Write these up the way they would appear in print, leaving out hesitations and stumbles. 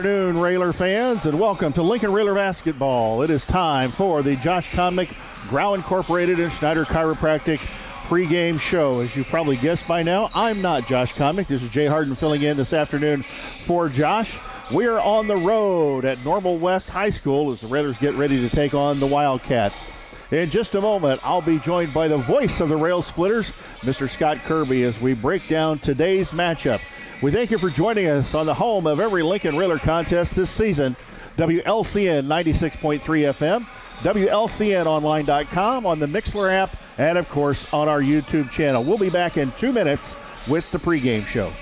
Good afternoon, Railer fans, and welcome to Lincoln Railer Basketball. It is time for the Josh Connick, Grau Incorporated, and Schneider Chiropractic pregame show. As you probably guessed by now, I'm not Josh Connick. This is Jay Hardin filling in this afternoon for Josh. We are on the road at Normal West High School as the Railers get ready to take on the Wildcats. In just a moment, I'll be joined by the voice of the Railsplitters, Mr. Scott Kirby, as we break down today's matchup. We thank you for joining us on the home of every Lincoln Railer contest this season, WLCN 96.3 FM, WLCNonline.com, on the Mixler app, and, of course, on our YouTube channel. We'll be back in 2 minutes with the pregame show.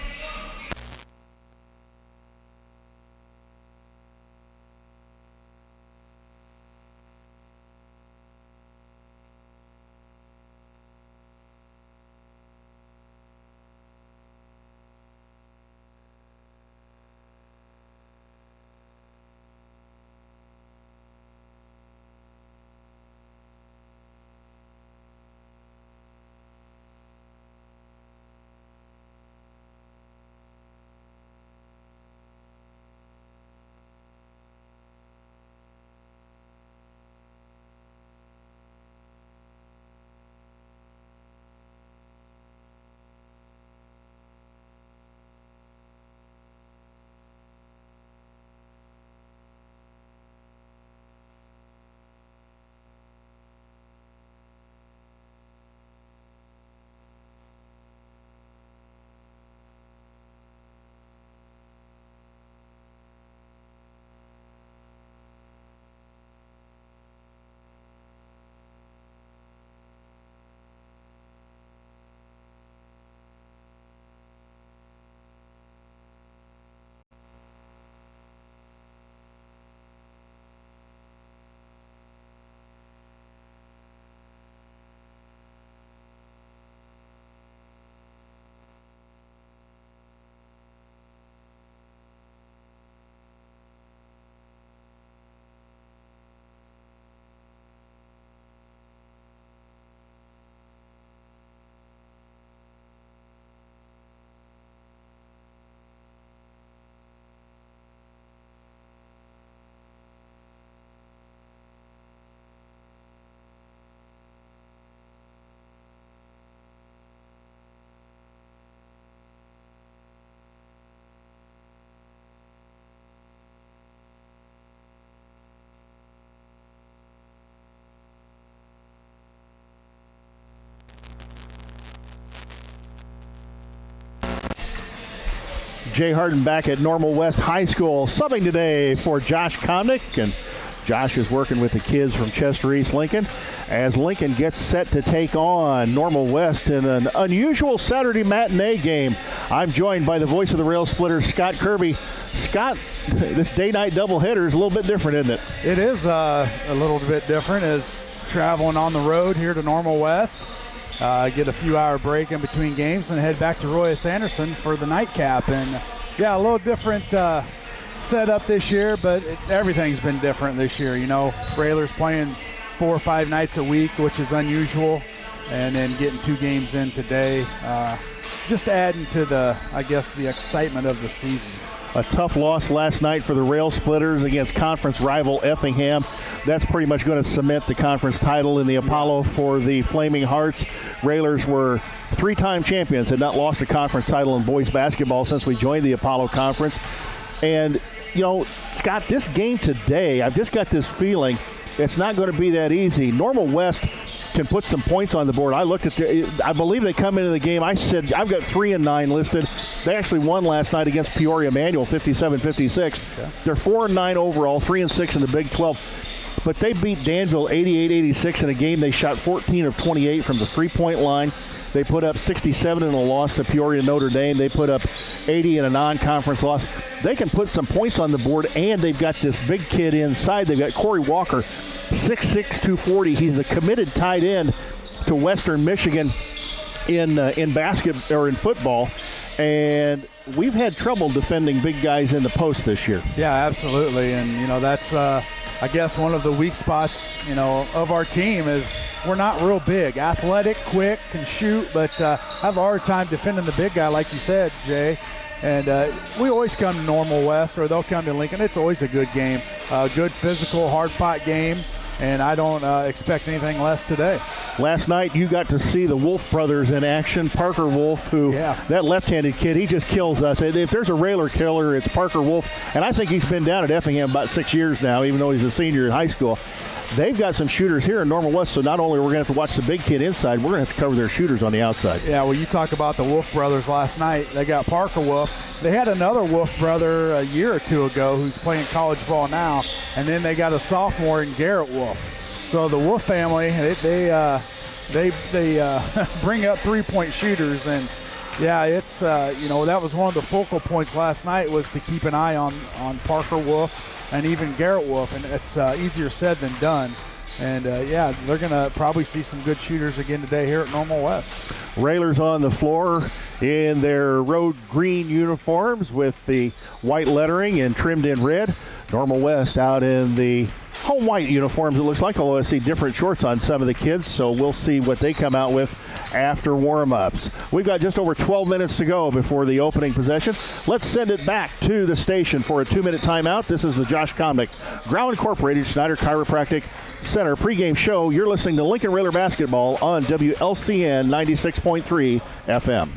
Jay Hardin back at Normal West High School, subbing today for Josh Connick, and Josh is working with the kids from Chester East Lincoln as Lincoln gets set to take on Normal West in an unusual Saturday matinee game. I'm joined by the voice of the Railsplitters, Scott Kirby. Scott, this day-night doubleheader is a little bit different, isn't it? It is a little bit different as traveling on the road here to Normal West. Get a few-hour break in between games and head back to Royce Anderson for the nightcap. And, yeah, a little different setup this year, but everything's been different this year. You know, Railers playing 4 or 5 nights a week, which is unusual, and then getting 2 games in today. Just adding to the excitement of the season. A tough loss last night for the Railsplitters against conference rival Effingham. That's pretty much going to cement the conference title in the Apollo for the Flaming Hearts. Railers were 3-time champions, had not lost a conference title in boys basketball since we joined the Apollo Conference. And, you know, Scott, this game today, I've just got this feeling it's not going to be that easy. Normal West can put some points on the board. I looked at I believe they come into the game. I said I've got 3-9 listed. They actually won last night against Peoria Manual, 57-56. Okay. They're 4-9 overall, 3-6 in the Big 12. But they beat Danville 88-86 in a game. They shot 14 of 28 from the three-point line. They put up 67 in a loss to Peoria Notre Dame. They put up 80 in a non-conference loss. They can put some points on the board, and they've got this big kid inside. They've got Corey Walker, 6'6", 240. He's a committed tight end to Western Michigan in basket or in football, and we've had trouble defending big guys in the post this year. Yeah, absolutely, and you know that's I guess one of the weak spots of our team is we're not real big, athletic, quick, can shoot, but have a hard time defending the big guy, like you said, Jay. And we always come to Normal West, or they'll come to Lincoln. It's always a good game, good physical, hard-fought game, and I don't expect anything less today. Last night you got to see the Wolf brothers in action. Parker Wolf, who, that left-handed kid, he just kills us. If there's a Railer killer, it's Parker Wolf, and I think he's been down at Effingham about 6 years now, even though he's a senior in high school. They've got some shooters here in Normal West, so not only are we going to have to watch the big kid inside, we're going to have to cover their shooters on the outside. Yeah, well, you talk about the Wolf brothers last night. They got Parker Wolf. They had another Wolf brother a year or two ago who's playing college ball now, and then they got a sophomore in Garrett Wolf. So the Wolf family, they bring up three-point shooters, and yeah, it's that was one of the focal points last night, was to keep an eye on Parker Wolf and even Garrett Wolf, and it's easier said than done. And they're going to probably see some good shooters again today here at Normal West. Railers on the floor in their road green uniforms with the white lettering and trimmed in red. Normal West out in the home white uniforms, it looks like, although I see different shorts on some of the kids, so we'll see what they come out with after warm-ups. We've got just over 12 minutes to go before the opening possession. Let's send it back to the station for a 2-minute timeout. This is the Josh Comnick Ground Incorporated Schneider Chiropractic Center pregame show. You're listening to Lincoln Railer Basketball on WLCN 96.3 FM.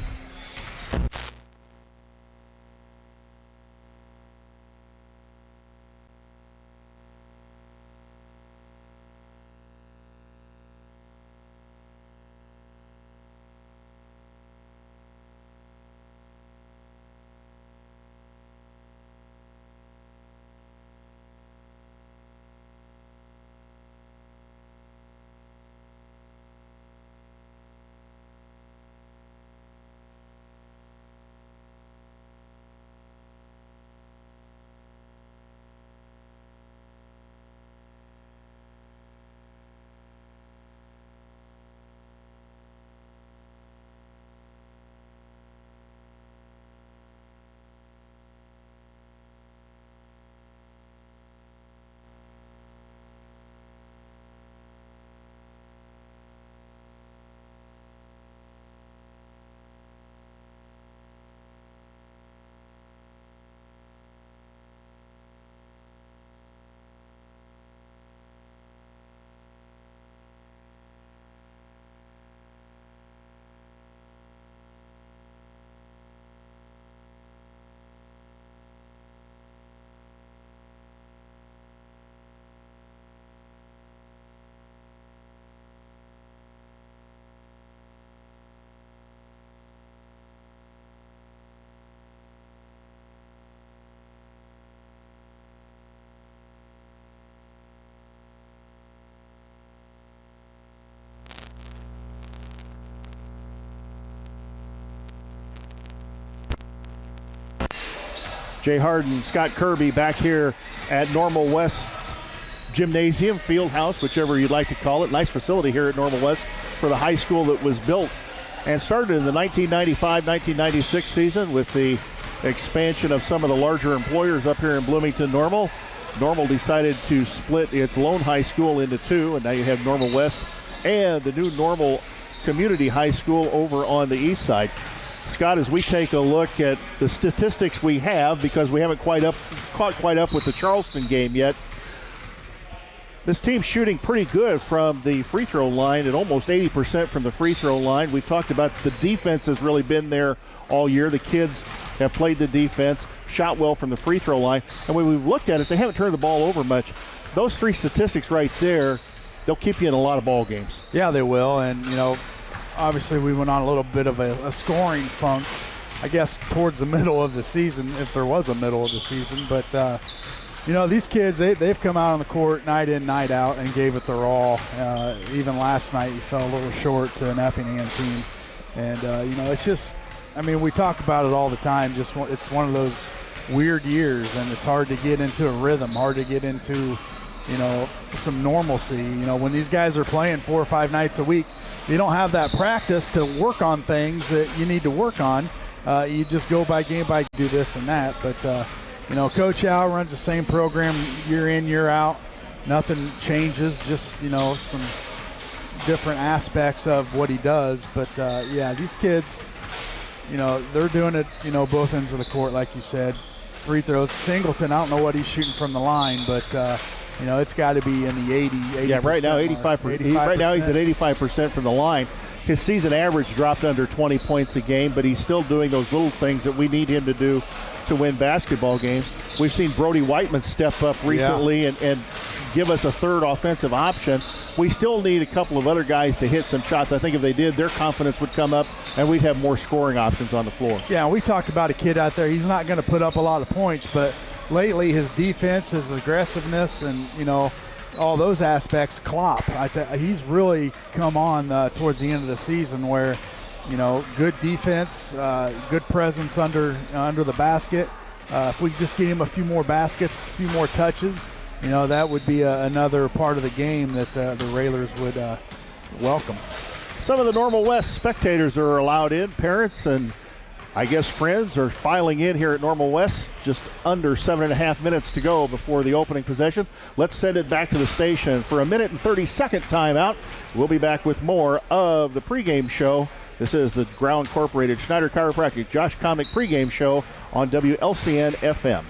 Jay Hardin, Scott Kirby back here at Normal West's gymnasium, field house, whichever you'd like to call it. Nice facility here at Normal West for the high school that was built and started in the 1995-1996 season with the expansion of some of the larger employers up here in Bloomington Normal. Normal decided to split its lone high school into two, and now you have Normal West and the new Normal Community High School over on the east side. Scott, as we take a look at the statistics we have, because we haven't caught quite up with the Charleston game yet, this team's shooting pretty good from the free throw line at almost 80% from the free throw line. We've talked about the defense has really been there all year. The kids have played the defense, shot well from the free throw line. And when we've looked at it, they haven't turned the ball over much. Those three statistics right there, they'll keep you in a lot of ball games. Yeah, they will. And, obviously we went on a little bit of a scoring funk, I guess, towards the middle of the season, if there was a middle of the season. But, these kids, they've come out on the court night in, night out and gave it their all. Even last night you fell a little short to an Effingham team. And, it's just, we talk about it all the time. It's one of those weird years, and it's hard to get into a rhythm, hard to get into, some normalcy. When these guys are playing 4 or 5 nights a week, you don't have that practice to work on things that you need to work on. You just go by game by do this and that. But, Coach Al runs the same program year in, year out. Nothing changes, just, some different aspects of what he does. But, these kids, they're doing it, both ends of the court, like you said. Free throws. Singleton, I don't know what he's shooting from the line, but it's got to be in the 80. Yeah, right now 85%. Right now he's at 85% from the line. His season average dropped under 20 points a game, but he's still doing those little things that we need him to do to win basketball games. We've seen Brody Whiteman step up recently and give us a third offensive option. We still need a couple of other guys to hit some shots. I think if they did, their confidence would come up and we'd have more scoring options on the floor. Yeah, we talked about a kid out there. He's not going to put up a lot of points, but lately his defense, his aggressiveness, and, all those aspects clop. He's really come on towards the end of the season where, good defense, good presence under the basket. If we just get him a few more baskets, a few more touches, that would be another part of the game that the Railers would welcome. Some of the Normal West spectators are allowed in. Parents and, I guess, friends are filing in here at Normal West. Just under 7.5 minutes to go before the opening possession. Let's send it back to the station for a 1-30 timeout. We'll be back with more of the pregame show. This is the Ground Incorporated Schneider Chiropractic Josh Comic pregame show on WLCN FM.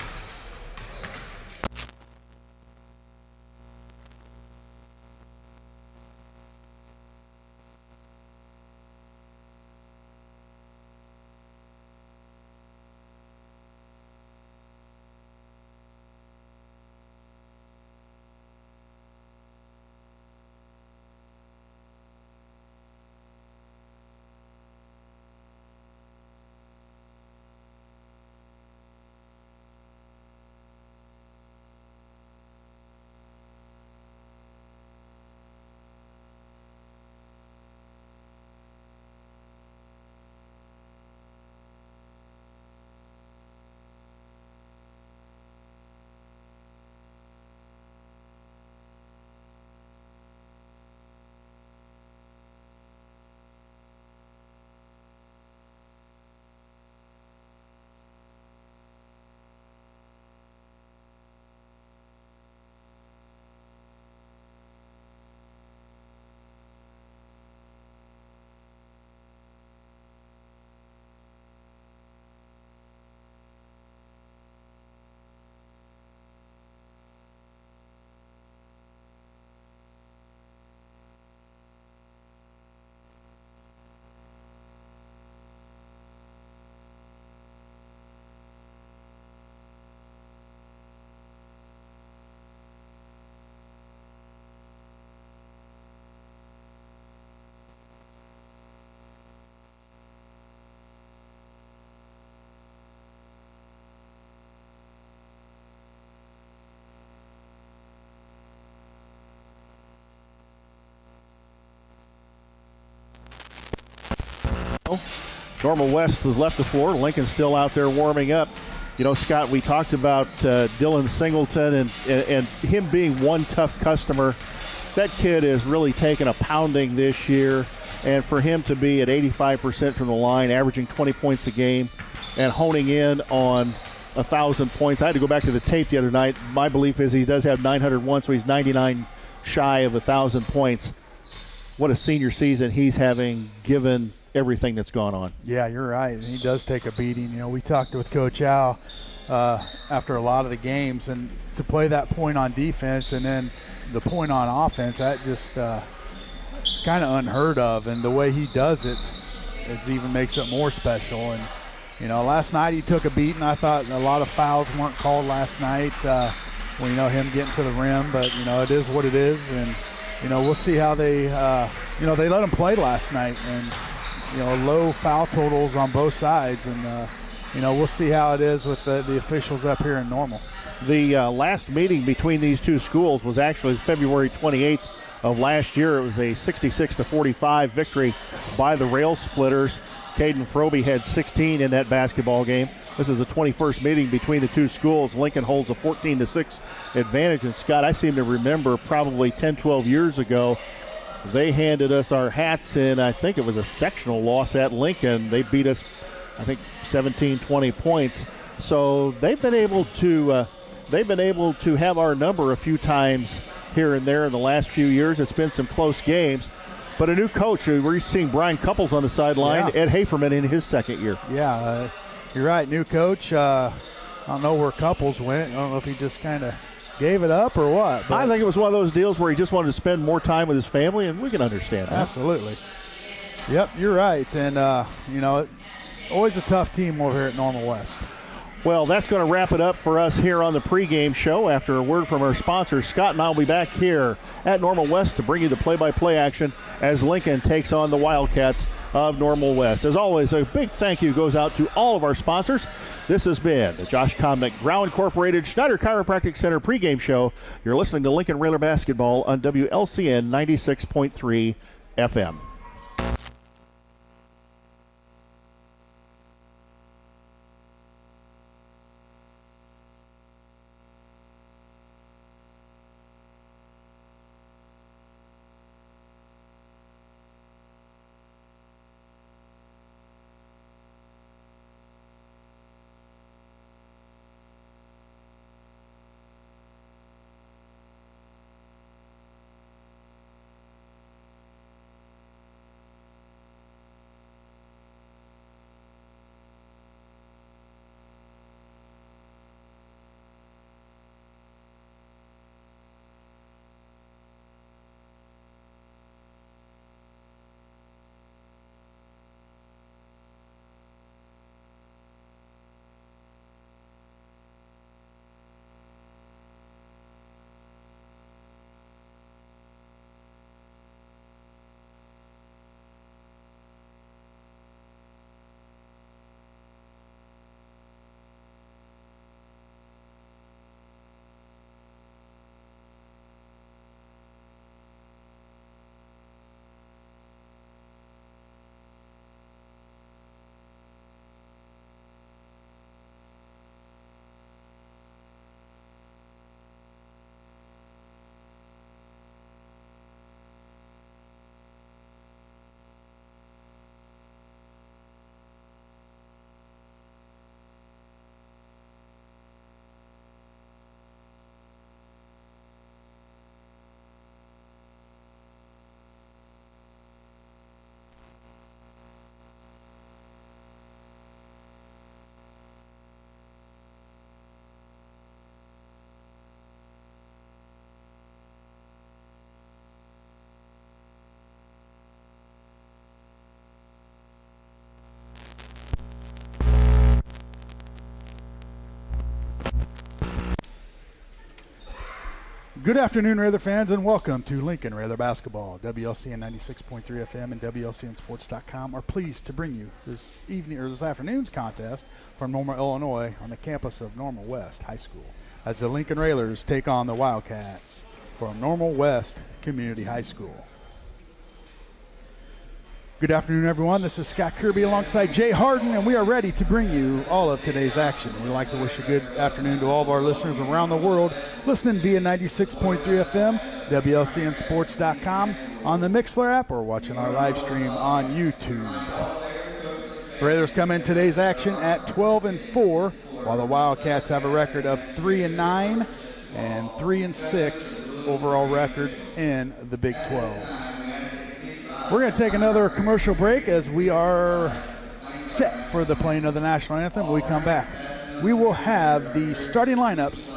Normal West has left the floor. Lincoln's still out there warming up. Scott, we talked about Dylan Singleton and him being one tough customer. That kid has really taken a pounding this year, and for him to be at 85% from the line, averaging 20 points a game, and honing in on 1,000 points. I had to go back to the tape the other night. My belief is he does have 901, so he's 99 shy of 1,000 points. What a senior season he's having, given everything that's gone on. Yeah, you're right. He does take a beating. We talked with Coach Al after a lot of the games, and to play that point on defense and then the point on offense, that just it's kind of unheard of. And the way he does it, it even makes it more special. And last night he took a beating. I thought a lot of fouls weren't called last night. Him getting to the rim, but it is what it is. And we'll see how they they let him play last night, and low foul totals on both sides, and we'll see how it is with the officials up here in Normal. The last meeting between these two schools was actually February 28th of last year. It was a 66-45 victory by the Railsplitters. Caden Froby had 16 in that basketball game. This is the 21st meeting between the two schools. Lincoln holds a 14-6 advantage. And Scott, I seem to remember probably 10, 12 years ago, they handed us our hats in, I think it was a sectional loss at Lincoln. They beat us, I think, 17, 20 points. So they've been able to have our number a few times here and there in the last few years. It's been some close games. but a new coach. We're seeing Brian Couples on the sideline, Ed Haferman in his second year. Yeah, you're right. New coach. I don't know where Couples went. I don't know if he just kind of gave it up or what. I think it was one of those deals where he just wanted to spend more time with his family, and we can understand that. Absolutely. Yep, you're right. And, always a tough team over here at Normal West. Well, that's going to wrap it up for us here on the pregame show. After a word from our sponsors, Scott and I will be back here at Normal West to bring you the play-by-play action as Lincoln takes on the Wildcats of Normal West. As always, a big thank you goes out to all of our sponsors. This has been the Josh Comnick Grau Incorporated Schneider Chiropractic Center pregame show. You're listening to Lincoln Railer Basketball on WLCN 96.3 FM. Good afternoon, Raider fans, and welcome to Lincoln Raider Basketball. WLCN 96.3 FM and WLCNsports.com are pleased to bring you this afternoon's contest from Normal, Illinois, on the campus of Normal West High School, as the Lincoln Railers take on the Wildcats from Normal West Community High School. Good afternoon, everyone. This is Scott Kirby alongside Jay Hardin, and we are ready to bring you all of today's action. We'd like to wish a good afternoon to all of our listeners around the world listening via 96.3 FM, WLCNsports.com, on the Mixler app, or watching our live stream on YouTube. The Raiders come in today's action at 12-4, while the Wildcats have a record of 3-9 and 3-6 overall record in the Big 12. We're going to take another commercial break as we are set for the playing of the national anthem. When we come back, we will have the starting lineups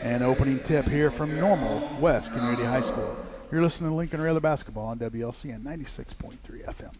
and opening tip here from Normal West Community High School. You're listening to Lincoln Raider Basketball on WLCN 96.3 FM.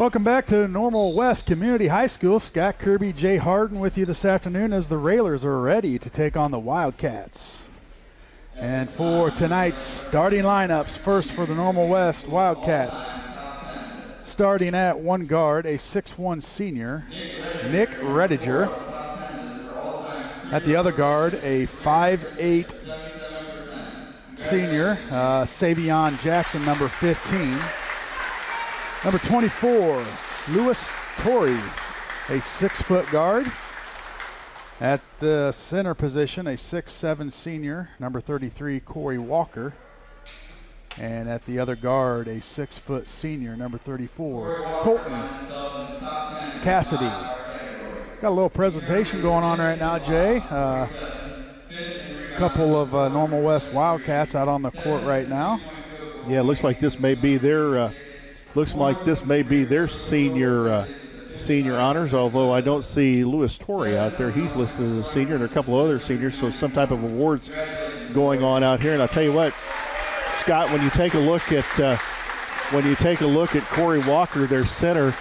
Welcome back to Normal West Community High School. Scott Kirby, Jay Hardin with you this afternoon as the Railers are ready to take on the Wildcats. And for tonight's starting lineups, first for the Normal West Wildcats. Starting at one guard, a 6'1 senior, Nick Rediger. At the other guard, a 5'8 senior, Savion Jackson, number 15. Number 24, Lewis Torrey, a 6-foot guard. At the center position, a 6'7 senior, number 33, Corey Walker. And at the other guard, a 6-foot senior, number 34, Colton Cassidy. Got a little presentation going on right now, Jay. A couple of Normal West Wildcats out on the court right now. Yeah, it looks like this may be their senior honors, although I don't see Lewis Torrey out there. He's listed as a senior, and there are a couple of other seniors, so some type of awards going on out here. And I'll tell you what, Scott, when you take a look at Corey Walker, their center,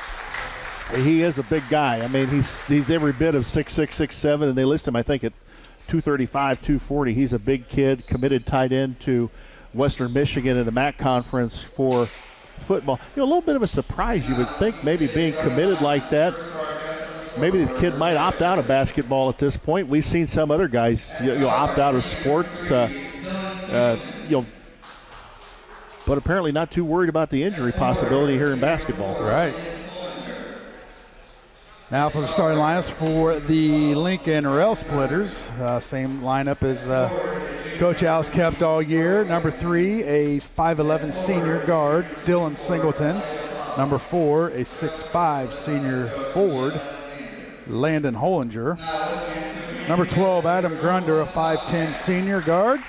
he is a big guy. I mean, he's every bit of 6'6", 6'7", and they list him, I think, at 235, 240. He's a big kid, committed tight end to Western Michigan in the MAC conference for football. You know, a little bit of a surprise, you would think, maybe being committed like that. Maybe the kid might opt out of basketball at this point. We've seen some other guys opt out of sports, but apparently not too worried about the injury possibility here in basketball. Right. Now for the starting lineups for the Lincoln Railsplitters. Same lineup as Coach Al's kept all year. Number 3, a 5'11 senior guard, Dylan Singleton. Number 4, a 6'5 senior forward, Landon Hollinger. Number 12, Adam Grunder, a 5'10 senior guard.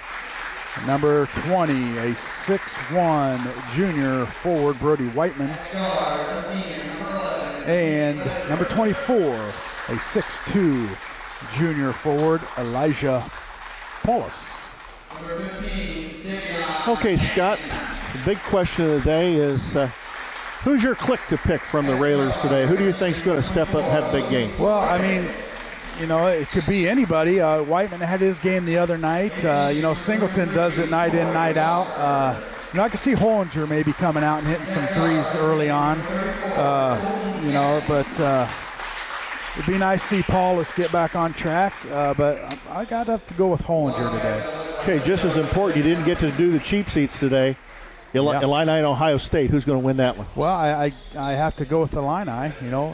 Number 20, a 6'1 junior forward, Brody Whiteman. And number 24, a 6'2 junior forward, Elijah Paulus. Okay, Scott, the big question of the day is who's your click to pick from the Railers today? Who do you think is going to step up and have a big game? Well, I mean, it could be anybody. Whiteman had his game the other night. Singleton does it night in, night out. I can see Hollinger maybe coming out and hitting some threes early on. But it'd be nice to see Paulus get back on track. But I got to have to go with Hollinger today. Okay, just as important, you didn't get to do the cheap seats today. Illini and Ohio State. Who's going to win that one? Well, I have to go with Illini.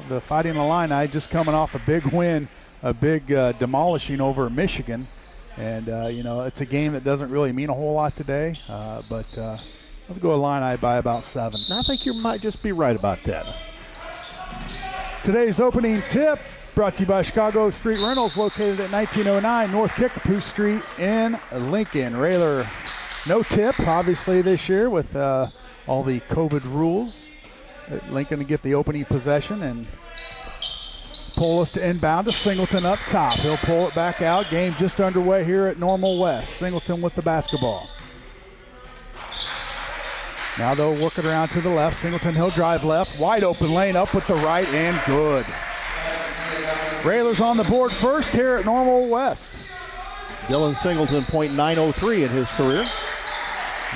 The Fighting Illini just coming off a big win, a big demolishing over Michigan. And, it's a game that doesn't really mean a whole lot today. But let's go Illini by about 7. I think you might just be right about that. Today's opening tip brought to you by Chicago Street Rentals, located at 1909 North Kickapoo Street in Lincoln. Railer, no tip, obviously, this year with all the COVID rules. Lincoln to get the opening possession and Paulus to inbound to Singleton up top. He'll pull it back out. Game just underway here at Normal West. Singleton with the basketball. Now they'll work it around to the left. Singleton, he'll drive left. Wide open lane up with the right and good. Railers on the board first here at Normal West. Dylan Singleton, .903 in his career.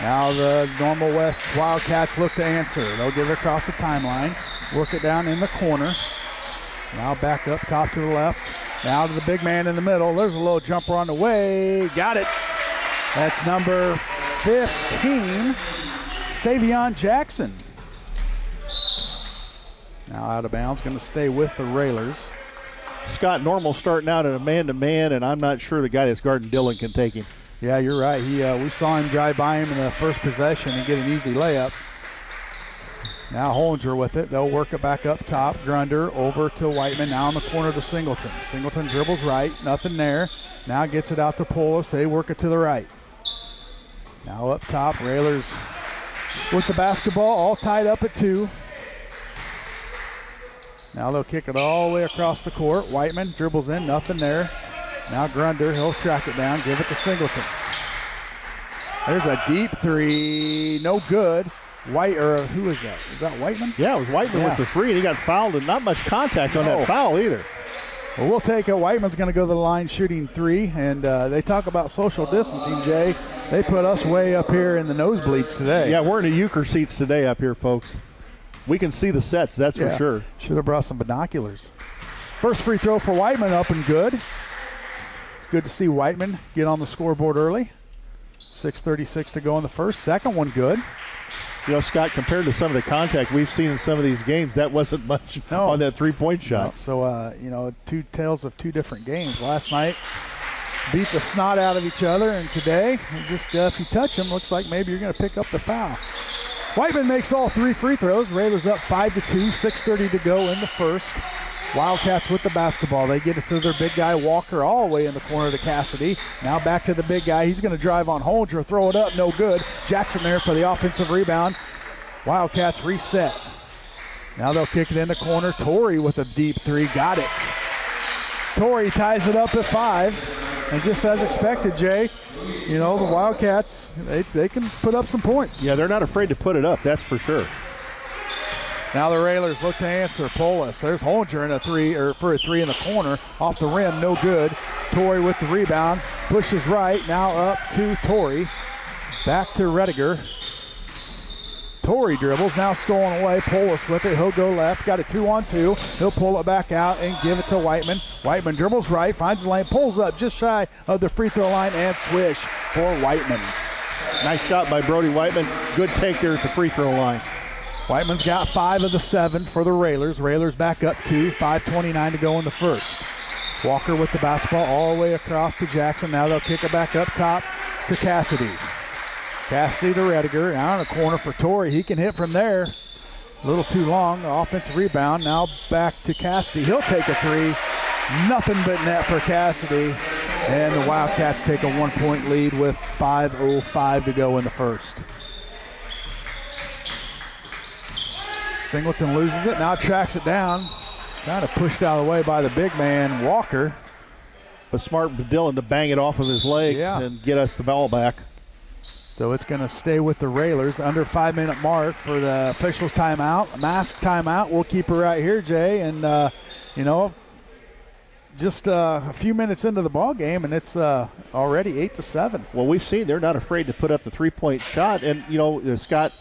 Now the Normal West Wildcats look to answer. They'll get it across the timeline. Work it down in the corner. Now back up top to the left. Now to the big man in the middle. There's a little jumper on the way. Got it. That's number 15, Savion Jackson. Now out of bounds, going to stay with the Railers. Scott, Normal starting out at a man-to-man, and I'm not sure the guy that's guarding Dylan can take him. Yeah, you're right. We saw him drive by him in the first possession and get an easy layup. Now Hollinger with it. They'll work it back up top. Grunder over to Whiteman. Now in the corner to Singleton. Singleton dribbles right. Nothing there. Now gets it out to Paulus. They work it to the right. Now up top. Railers with the basketball. All tied up at 2. Now they'll kick it all the way across the court. Whiteman dribbles in. Nothing there. Now Grunder. He'll track it down. Give it to Singleton. There's a deep 3. No good. Who is that? Is that Whiteman? Yeah, it was Whiteman with the three, and he got fouled, and not much contact on that foul either. Well, we'll take it. Whiteman's going to go to the line shooting three, and they talk about social distancing, Jay. They put us way up here in the nosebleeds today. Yeah, we're in the euchre seats today up here, folks. We can see the sets, that's for sure. Should have brought some binoculars. First free throw for Whiteman, up and good. It's good to see Whiteman get on the scoreboard early. 6:36 to go in the first. Second one good. You know, Scott, compared to some of the contact we've seen in some of these games, that wasn't much on that three-point shot. No. So, two tales of two different games. Last night, beat the snot out of each other, and today, just if you touch them, looks like maybe you're going to pick up the foul. Whiteman makes all three free throws. Railers up 5-2, 6:30 to go in the first. Wildcats with the basketball. They get it to their big guy, Walker, all the way in the corner to Cassidy. Now back to the big guy. He's going to drive on Holger, throw it up, no good. Jackson there for the offensive rebound. Wildcats reset. Now they'll kick it in the corner. Torrey with a deep three, got it. Torrey ties it up at 5. And just as expected, Jay, the Wildcats, they can put up some points. Yeah, they're not afraid to put it up, that's for sure. Now the Railers look to answer. Polis. There's Holger in for a three in the corner. Off the rim, no good. Torrey with the rebound. Pushes right. Now up to Torrey. Back to Rediger. Torrey dribbles. Now stolen away. Polis with it. He'll go left. Got a 2-on-2. He'll pull it back out and give it to Whiteman. Whiteman dribbles right. Finds the lane. Pulls up just shy of the free throw line and swish for Whiteman. Nice shot by Brody Whiteman. Good take there at the free throw line. Whiteman's got 5 of the 7 for the Railers. Railers back up 2, 5:29 to go in the first. Walker with the basketball all the way across to Jackson. Now they'll kick it back up top to Cassidy. Cassidy to Rediger. Now in the corner for Torrey. He can hit from there. A little too long. Offensive rebound. Now back to Cassidy. He'll take a 3. Nothing but net for Cassidy. And the Wildcats take a 1-point lead with 5:05 to go in the first. Singleton loses it, now tracks it down. Kind of pushed out of the way by the big man, Walker. But smart Dylan to bang it off of his legs and get us the ball back. So it's going to stay with the Railers. Under 5-minute mark for the officials' timeout. Mask timeout. We'll keep her right here, Jay. And, just a few minutes into the ball game, and it's already 8-7. Well, we've seen they're not afraid to put up the three-point shot. And, Scott,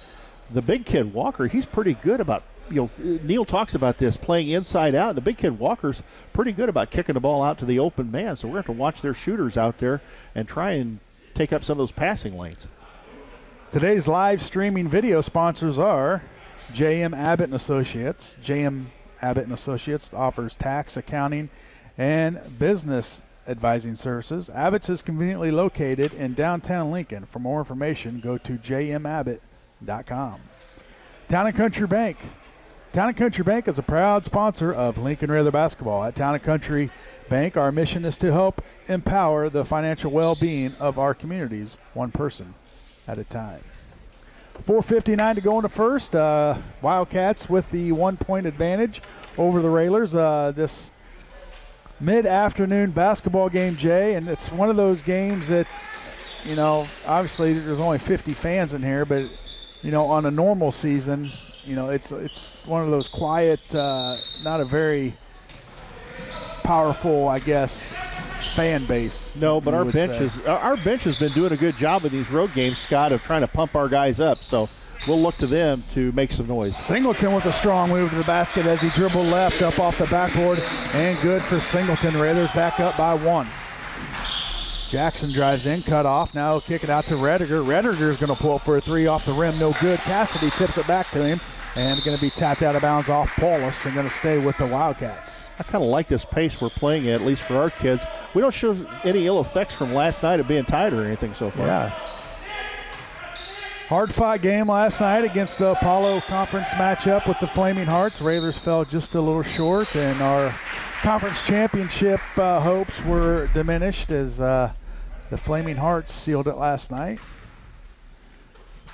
the big kid Walker, he's pretty good about, Neil talks about this, playing inside out. The big kid Walker's pretty good about kicking the ball out to the open man. So we're going to have to watch their shooters out there and try and take up some of those passing lanes. Today's live streaming video sponsors are J.M. Abbott & Associates. J.M. Abbott & Associates offers tax, accounting, and business advising services. Abbott's is conveniently located in downtown Lincoln. For more information, go to jmabbott.com. Town & Country Bank. Town & Country Bank is a proud sponsor of Lincoln Raider basketball. At Town & Country Bank, our mission is to help empower the financial well-being of our communities, one person at a time. 4:59 to go in the first. Wildcats with the 1-point advantage over the Railers. This mid-afternoon basketball game, Jay, and it's one of those games that, obviously there's only 50 fans in here, but on a normal season, it's one of those quiet, not a very powerful, I guess, fan base. No, but our bench has been doing a good job in these road games, Scott, of trying to pump our guys up. So we'll look to them to make some noise. Singleton with a strong move to the basket as he dribbled left up off the backboard, and good for Singleton. Raiders back up by 1. Jackson drives in, cut off. Now he'll kick it out to Rediger. Rediger's going to pull up for a 3 off the rim. No good. Cassidy tips it back to him, and going to be tapped out of bounds off Paulus and going to stay with the Wildcats. I kind of like this pace we're playing at least for our kids. We don't show any ill effects from last night of being tired or anything so far. Yeah. Hard-fought game last night against the Apollo Conference matchup with the Flaming Hearts. Railers fell just a little short, and our conference championship hopes were diminished as the Flaming Hearts sealed it last night.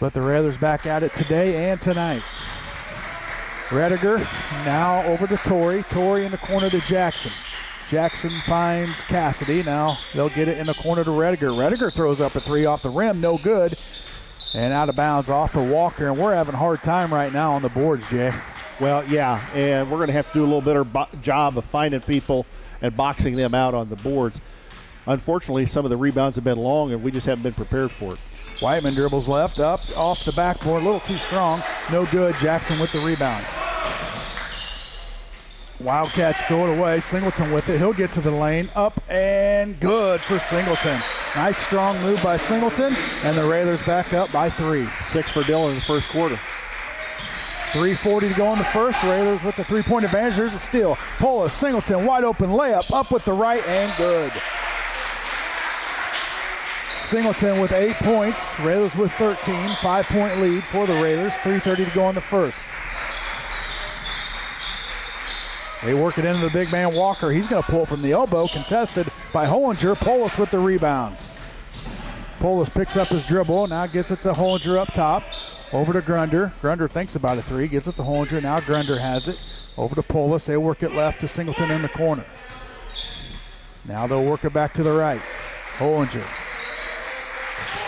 But the Railers back at it today and tonight. Rediger now over to Torrey. Torrey in the corner to Jackson. Jackson finds Cassidy. Now they'll get it in the corner to Rediger. Rediger throws up a 3 off the rim. No good. And out of bounds off for Walker, and we're having a hard time right now on the boards, Jay. Well, yeah, and we're going to have to do a little better job of finding people and boxing them out on the boards. Unfortunately, some of the rebounds have been long, and we just haven't been prepared for it. Whiteman dribbles left, up, off the backboard, a little too strong. No good. Jackson with the rebound. Wildcats throw it away. Singleton with it. He'll get to the lane. Up and good for Singleton. Nice strong move by Singleton, and the Railers back up by 3. 6 for Dillon in the first quarter. 3:40 to go in the first. Railers with the three-point advantage. There's a steal. Polis, Singleton, wide open layup. Up with the right and good. Singleton with 8 points. Railers with 13. 5-point lead for the Railers. 3:30 to go in the first. They work it into the big man Walker. He's going to pull from the elbow. Contested by Hollinger. Polis with the rebound. Polis picks up his dribble. Now gets it to Hollinger up top. Over to Grunder. Grunder thinks about a 3. Gets it to Hollinger. Now Grunder has it. Over to Polis. They work it left to Singleton in the corner. Now they'll work it back to the right. Hollinger.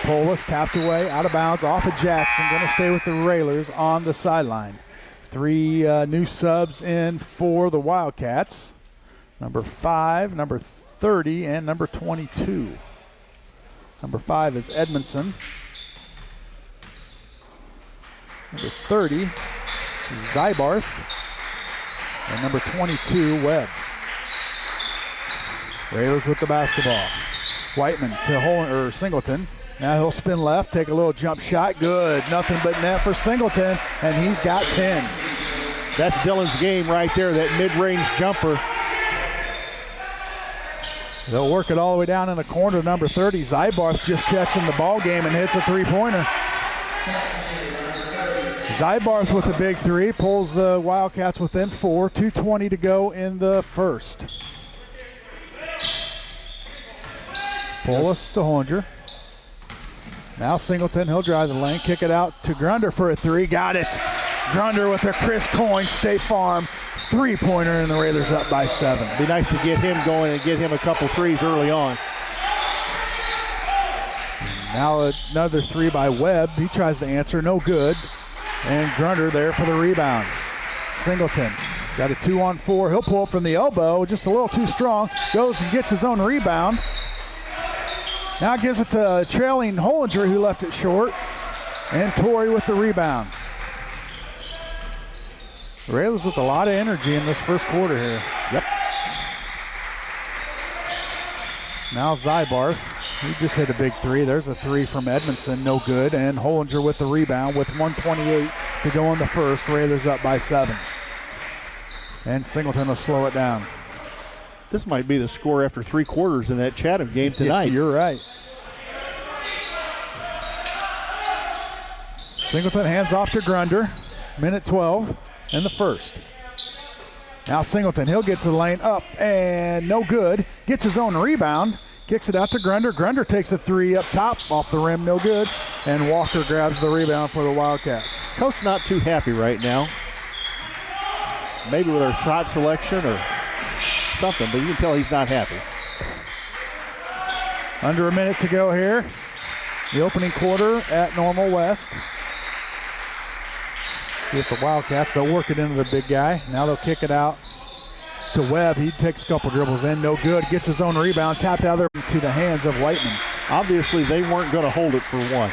Polis tapped away. Out of bounds. Off of Jackson. Going to stay with the Railers on the sideline. 3 new subs in for the Wildcats. Number 5, number 30, and number 22. Number 5 is Edmondson. Number 30 is Zybarth. And number 22, Webb. Railers with the basketball. Whiteman to Singleton. Now he'll spin left, take a little jump shot. Good. Nothing but net for Singleton, and he's got 10. That's Dillon's game right there, that mid-range jumper. They'll work it all the way down in the corner. Number 30, Zybarth just checks in the ball game and hits a three-pointer. Zybarth with a big 3, pulls the Wildcats within 4. 2:20 to go in the first. Polis to Hollinger. Now Singleton, he'll drive the lane, kick it out to Grunder for a 3. Got it. Grunder with a Chris Coyne State Farm three-pointer, and the Railers up by 7. Be nice to get him going and get him a couple threes early on. Now another 3 by Webb. He tries to answer, no good. And Grunder there for the rebound. Singleton got a 2-on-4. He'll pull up from the elbow, just a little too strong. Goes and gets his own rebound. Now gives it to trailing Hollinger, who left it short. And Torrey with the rebound. The Railers with a lot of energy in this first quarter here. Yep. Now Zybarth. He just hit a big 3. There's a 3 from Edmondson, no good. And Hollinger with the rebound with 1:28 to go in the first. Railers up by 7. And Singleton will slow it down. This might be the score after 3 quarters in that Chatham game tonight. Yeah, you're right. Singleton hands off to Grunder. Minute 12 in the first. Now Singleton, he'll get to the lane, up and no good. Gets his own rebound. Kicks it out to Grunder. Grunder takes a 3 up top, off the rim, no good. And Walker grabs the rebound for the Wildcats. Coach not too happy right now. Maybe with our shot selection or something, but you can tell he's not happy. Under a minute to go here. The opening quarter at Normal West. See if the Wildcats, they'll work it into the big guy. Now they'll kick it out to Webb. He takes a couple dribbles in, no good. Gets his own rebound, tapped out there to the hands of Whiteman. Obviously, they weren't going to hold it for one.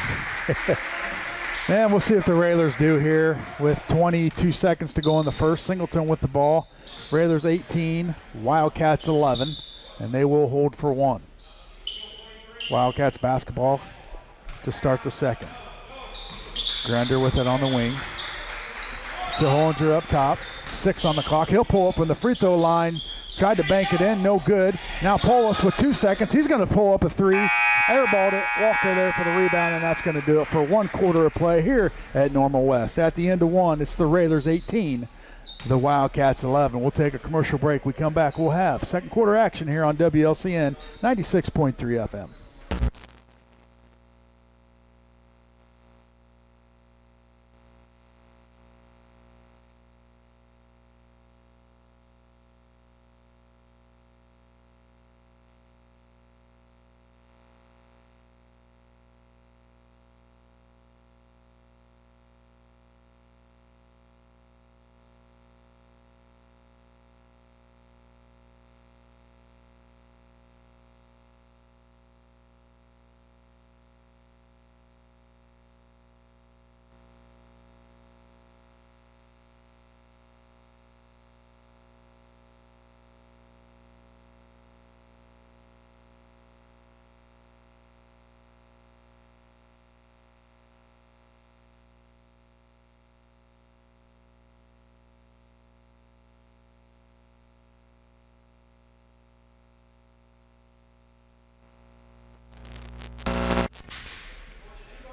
And we'll see if the Railers do here with 22 seconds to go in the first. Singleton with the ball. Railers 18, Wildcats 11, and they will hold for 1. Wildcats basketball to start the second. Grunder with it on the wing. To Hollinger up top. 6 on the clock. He'll pull up from the free throw line. Tried to bank it in, no good. Now Polis with 2 seconds. He's going to pull up a 3. Airballed it. Walker there for the rebound, and that's going to do it for 1 quarter of play here at Normal West. At the end of 1, it's the Railers 18, the Wildcats 11. We'll take a commercial break. We come back, we'll have second quarter action here on WLCN 96.3 FM.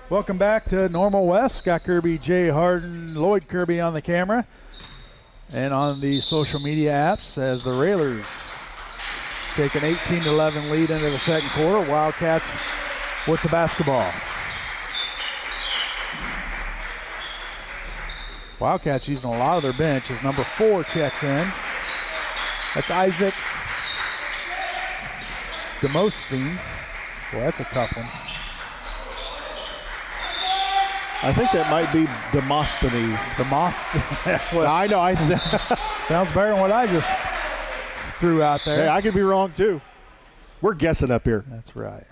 Welcome back to Normal West. Scott Kirby, Jay Hardin, Lloyd Kirby on the camera and on the social media apps as the Railers take an 18-11 lead into the second quarter. Wildcats with the basketball. Wildcats using a lot of their bench as number 4 checks in. That's Isaac Demosthenes. Boy, that's a tough one. I think that might be Demosthenes. Well, I know. sounds better than what I just threw out there. Hey, I could be wrong too. We're guessing up here. That's right.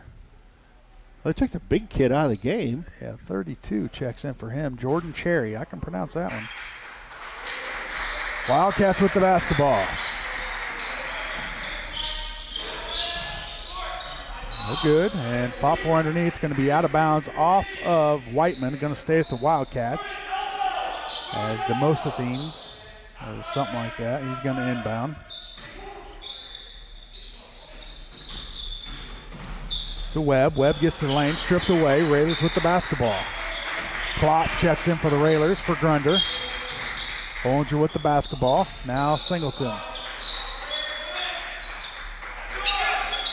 They took the big kid out of the game. Yeah, 32 checks in for him. Jordan Cherry. I can pronounce that one. Wildcats with the basketball. No good. And fought for underneath. Going to be out of bounds off of Whiteman. Going to stay with the Wildcats. As Demosthenes, or something like that. He's going to inbound. To Webb. Webb gets to the lane, stripped away. Railers with the basketball. Klopp checks in for the Railers for Grunder. Bollinger with the basketball. Now Singleton.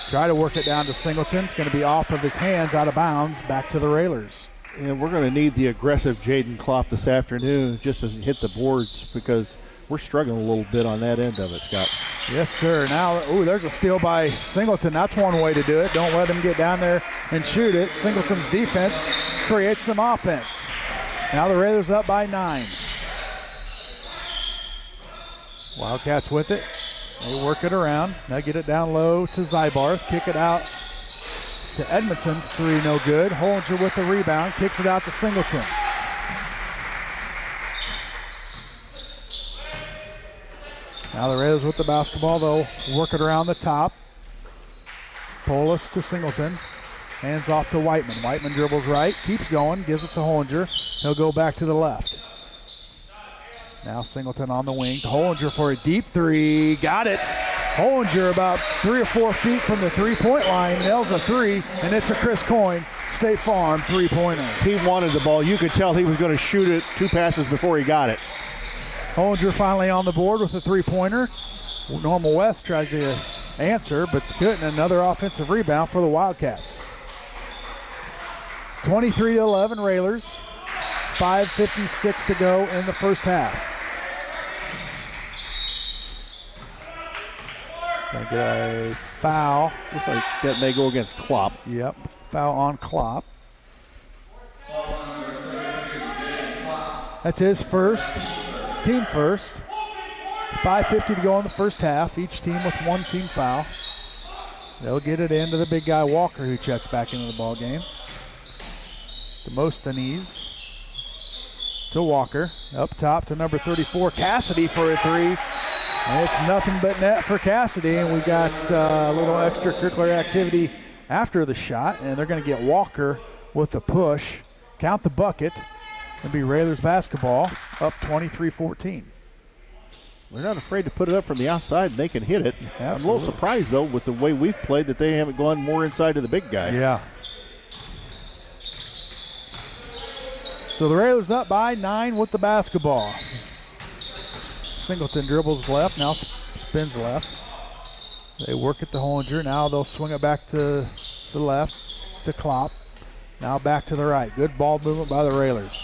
Try to work it down to Singleton. It's going to be off of his hands, out of bounds, back to the Railers. And we're going to need the aggressive Jaden Klopp this afternoon just to hit the boards because we're struggling a little bit on that end of it, Scott. Yes, sir. Now, there's a steal by Singleton. That's one way to do it. Don't let him get down there and shoot it. Singleton's defense creates some offense. Now the Raiders up by 9. Wildcats with it. They work it around. Now get it down low to Zybarth. Kick it out to Edmondson's 3, no good. Hollinger with the rebound. Kicks it out to Singleton. Now the Raiders with the basketball. They'll work it around the top. Polis to Singleton. Hands off to Whiteman. Whiteman dribbles right. Keeps going. Gives it to Hollinger. He'll go back to the left. Now Singleton on the wing to Hollinger for a deep 3. Got it. Hollinger about 3 or 4 feet from the three-point line. Nails a 3, and it's a Chris Coyne State Farm three-pointer. He wanted the ball. You could tell he was going to shoot it 2 passes before he got it. Hollinger finally on the board with a three-pointer. Normal West tries to answer, but couldn't. Another offensive rebound for the Wildcats. 23-11 Railers. 5:56 to go in the first half. Gonna get a foul. Looks like that may go against Klopp. Yep, foul on Klopp. That's his first, team first. 5:50 to go in the first half. Each team with 1 team foul. They'll get it into the big guy Walker, who checks back into the ball game. Demosthenes to Walker. Up top to number 34, Cassidy for a 3. And it's nothing but net for Cassidy. And we got a little extracurricular activity after the shot. And they're going to get Walker with the push. Count the bucket. It'll be Railers basketball, up 23-14. They're not afraid to put it up from the outside, and they can hit it. Absolutely. I'm a little surprised, though, with the way we've played that they haven't gone more inside to the big guy. Yeah. So the Railers up by 9 with the basketball. Singleton dribbles left, now spins left. They work it to Hollinger. Now they'll swing it back to the left to Klopp. Now back to the right. Good ball movement by the Railers.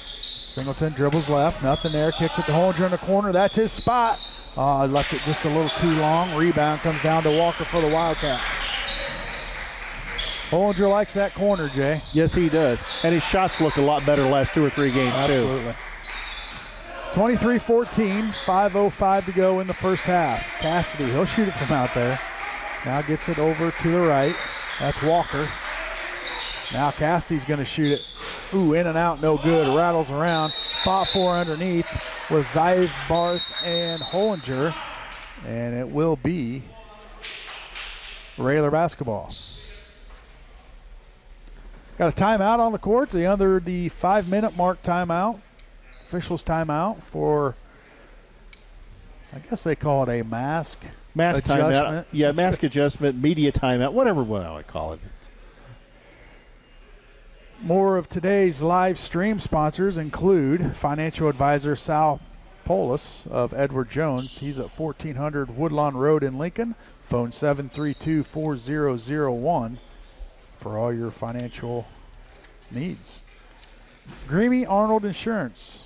Singleton dribbles left, nothing there. Kicks it to Hollinger in the corner. That's his spot. Left it just a little too long. Rebound comes down to Walker for the Wildcats. Hollinger likes that corner, Jay. Yes, he does. And his shots look a lot better the last 2 or 3 games, Absolutely. too. 23-14, 5:05 to go in the first half. Cassidy, he'll shoot it from out there. Now gets it over to the right. That's Walker. Now Cassidy's going to shoot it. Ooh, in and out, no good. Rattles around. Fought for underneath with Zybarth and Hollinger. And it will be Railer basketball. Got a timeout on the court. Under the 5-minute mark timeout. Officials timeout for, I guess they call it a mask Mask timeout. Yeah, mask adjustment, media timeout, whatever I call it. More of today's live stream sponsors include financial advisor Sal Polis of Edward Jones. He's at 1400 Woodlawn Road in Lincoln. Phone 732-4001 for all your financial needs. Greamy Arnold Insurance,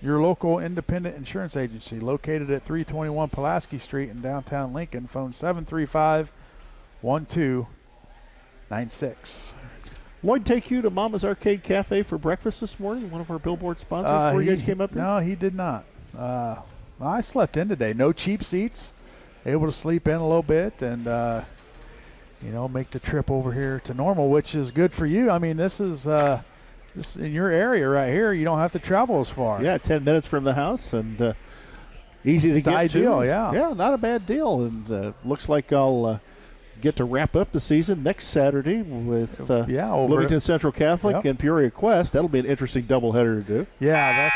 your local independent insurance agency, located at 321 Pulaski Street in downtown Lincoln. Phone 735-1296. Lloyd take you to Mama's Arcade Cafe for breakfast this morning? One of our billboard sponsors before you guys came up here? No, he did not. I slept in today. No cheap seats. Able to sleep in a little bit and, make the trip over here to Normal, which is good for you. I mean, this is in your area right here. You don't have to travel as far. Yeah, 10 minutes from the house and easy to get ideal, to. Yeah. Yeah, not a bad deal. And looks like I'll get to wrap up the season next Saturday with Bloomington Central Catholic and Peoria Quest. That'll be an interesting doubleheader to do. Yeah,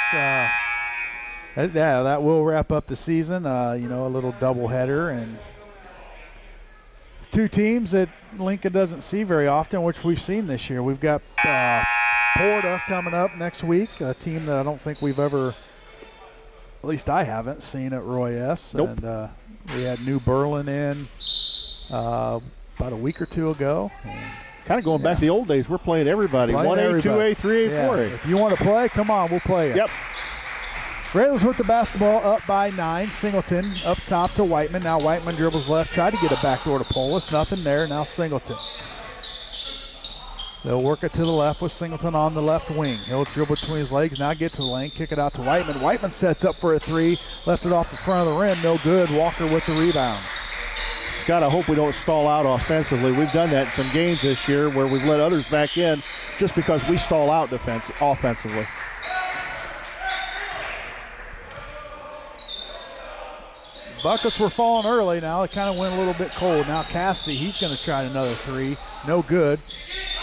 that will wrap up the season. A little doubleheader and two teams that Lincoln doesn't see very often, which we've seen this year. We've got Porta coming up next week, a team that I don't think we've ever, at least I haven't seen at Roy S. Nope. And we had New Berlin in about a week or two ago. Kind of going back to the old days. We're playing everybody. 1A, 2A, 3A, 4A. If you want to play, come on, we'll play you. Yep. Railers with the basketball up by 9. Singleton up top to Whiteman. Now Whiteman dribbles left. Tried to get a backdoor to Polis. Nothing there. Now Singleton. They'll work it to the left with Singleton on the left wing. He'll dribble between his legs. Now get to the lane. Kick it out to Whiteman. Whiteman sets up for a three. Left it off the front of the rim. No good. Walker with the rebound. Scott, I hope we don't stall out offensively. We've done that in some games this year where we've let others back in just because we stall out offensively. Buckets were falling early now. It kind of went a little bit cold. Now Cassidy, he's going to try another three. No good.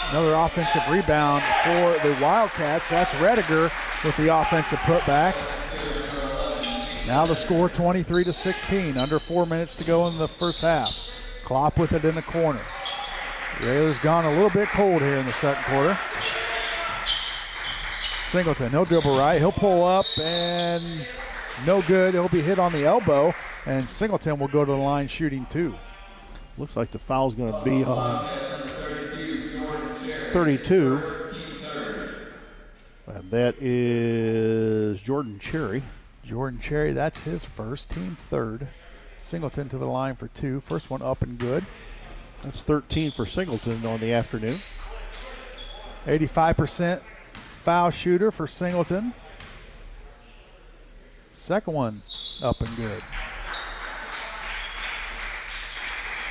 Another offensive rebound for the Wildcats. That's Rediger with the offensive putback. Now the score 23-16. Under 4 minutes to go in the first half. Klopp with it in the corner. Railers gone a little bit cold here in the second quarter. Singleton, he'll dribble right. He'll pull up and no good. He'll be hit on the elbow. And Singleton will go to the line shooting two. Looks like the foul's going to be on 32. And that is Jordan Cherry. Jordan Cherry, that's his first, team third. Singleton to the line for two. First one up and good. That's 13 for Singleton on the afternoon. 85% foul shooter for Singleton. Second one up and good.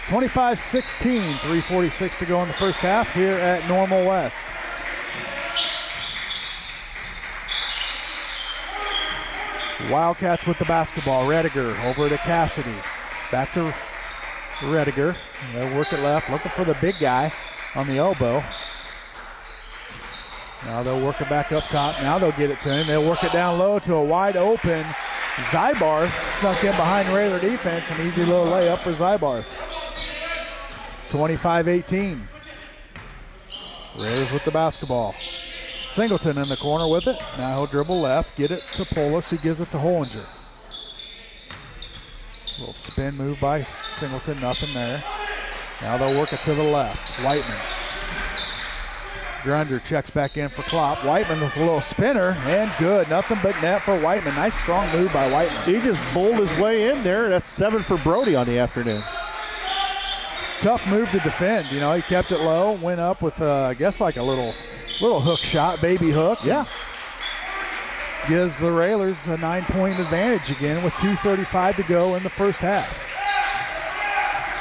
25-16, 3:46 to go in the first half here at Normal West. Wildcats with the basketball. Rediger over to Cassidy. Back to Rediger. They'll work it left, looking for the big guy on the elbow. Now they'll work it back up top. Now they'll get it to him. They'll work it down low to a wide open Zybarth. Snuck in behind Railer defense. An easy little layup for Zybarth. 25-18. Railers with the basketball. Singleton in the corner with it. Now he'll dribble left, get it to Polis, who gives it to Hollinger. Little spin move by Singleton, nothing there. Now they'll work it to the left. Whiteman. Grunder checks back in for Klopp. Whiteman with a little spinner, and good. Nothing but net for Whiteman. Nice strong move by Whiteman. He just bowled his way in there. That's 7 for Brody on the afternoon. Tough move to defend. You know, he kept it low, went up with, I guess, like a little hook shot, baby hook. Yeah. Gives the Railers a 9-point advantage again with 2:35 to go in the first half.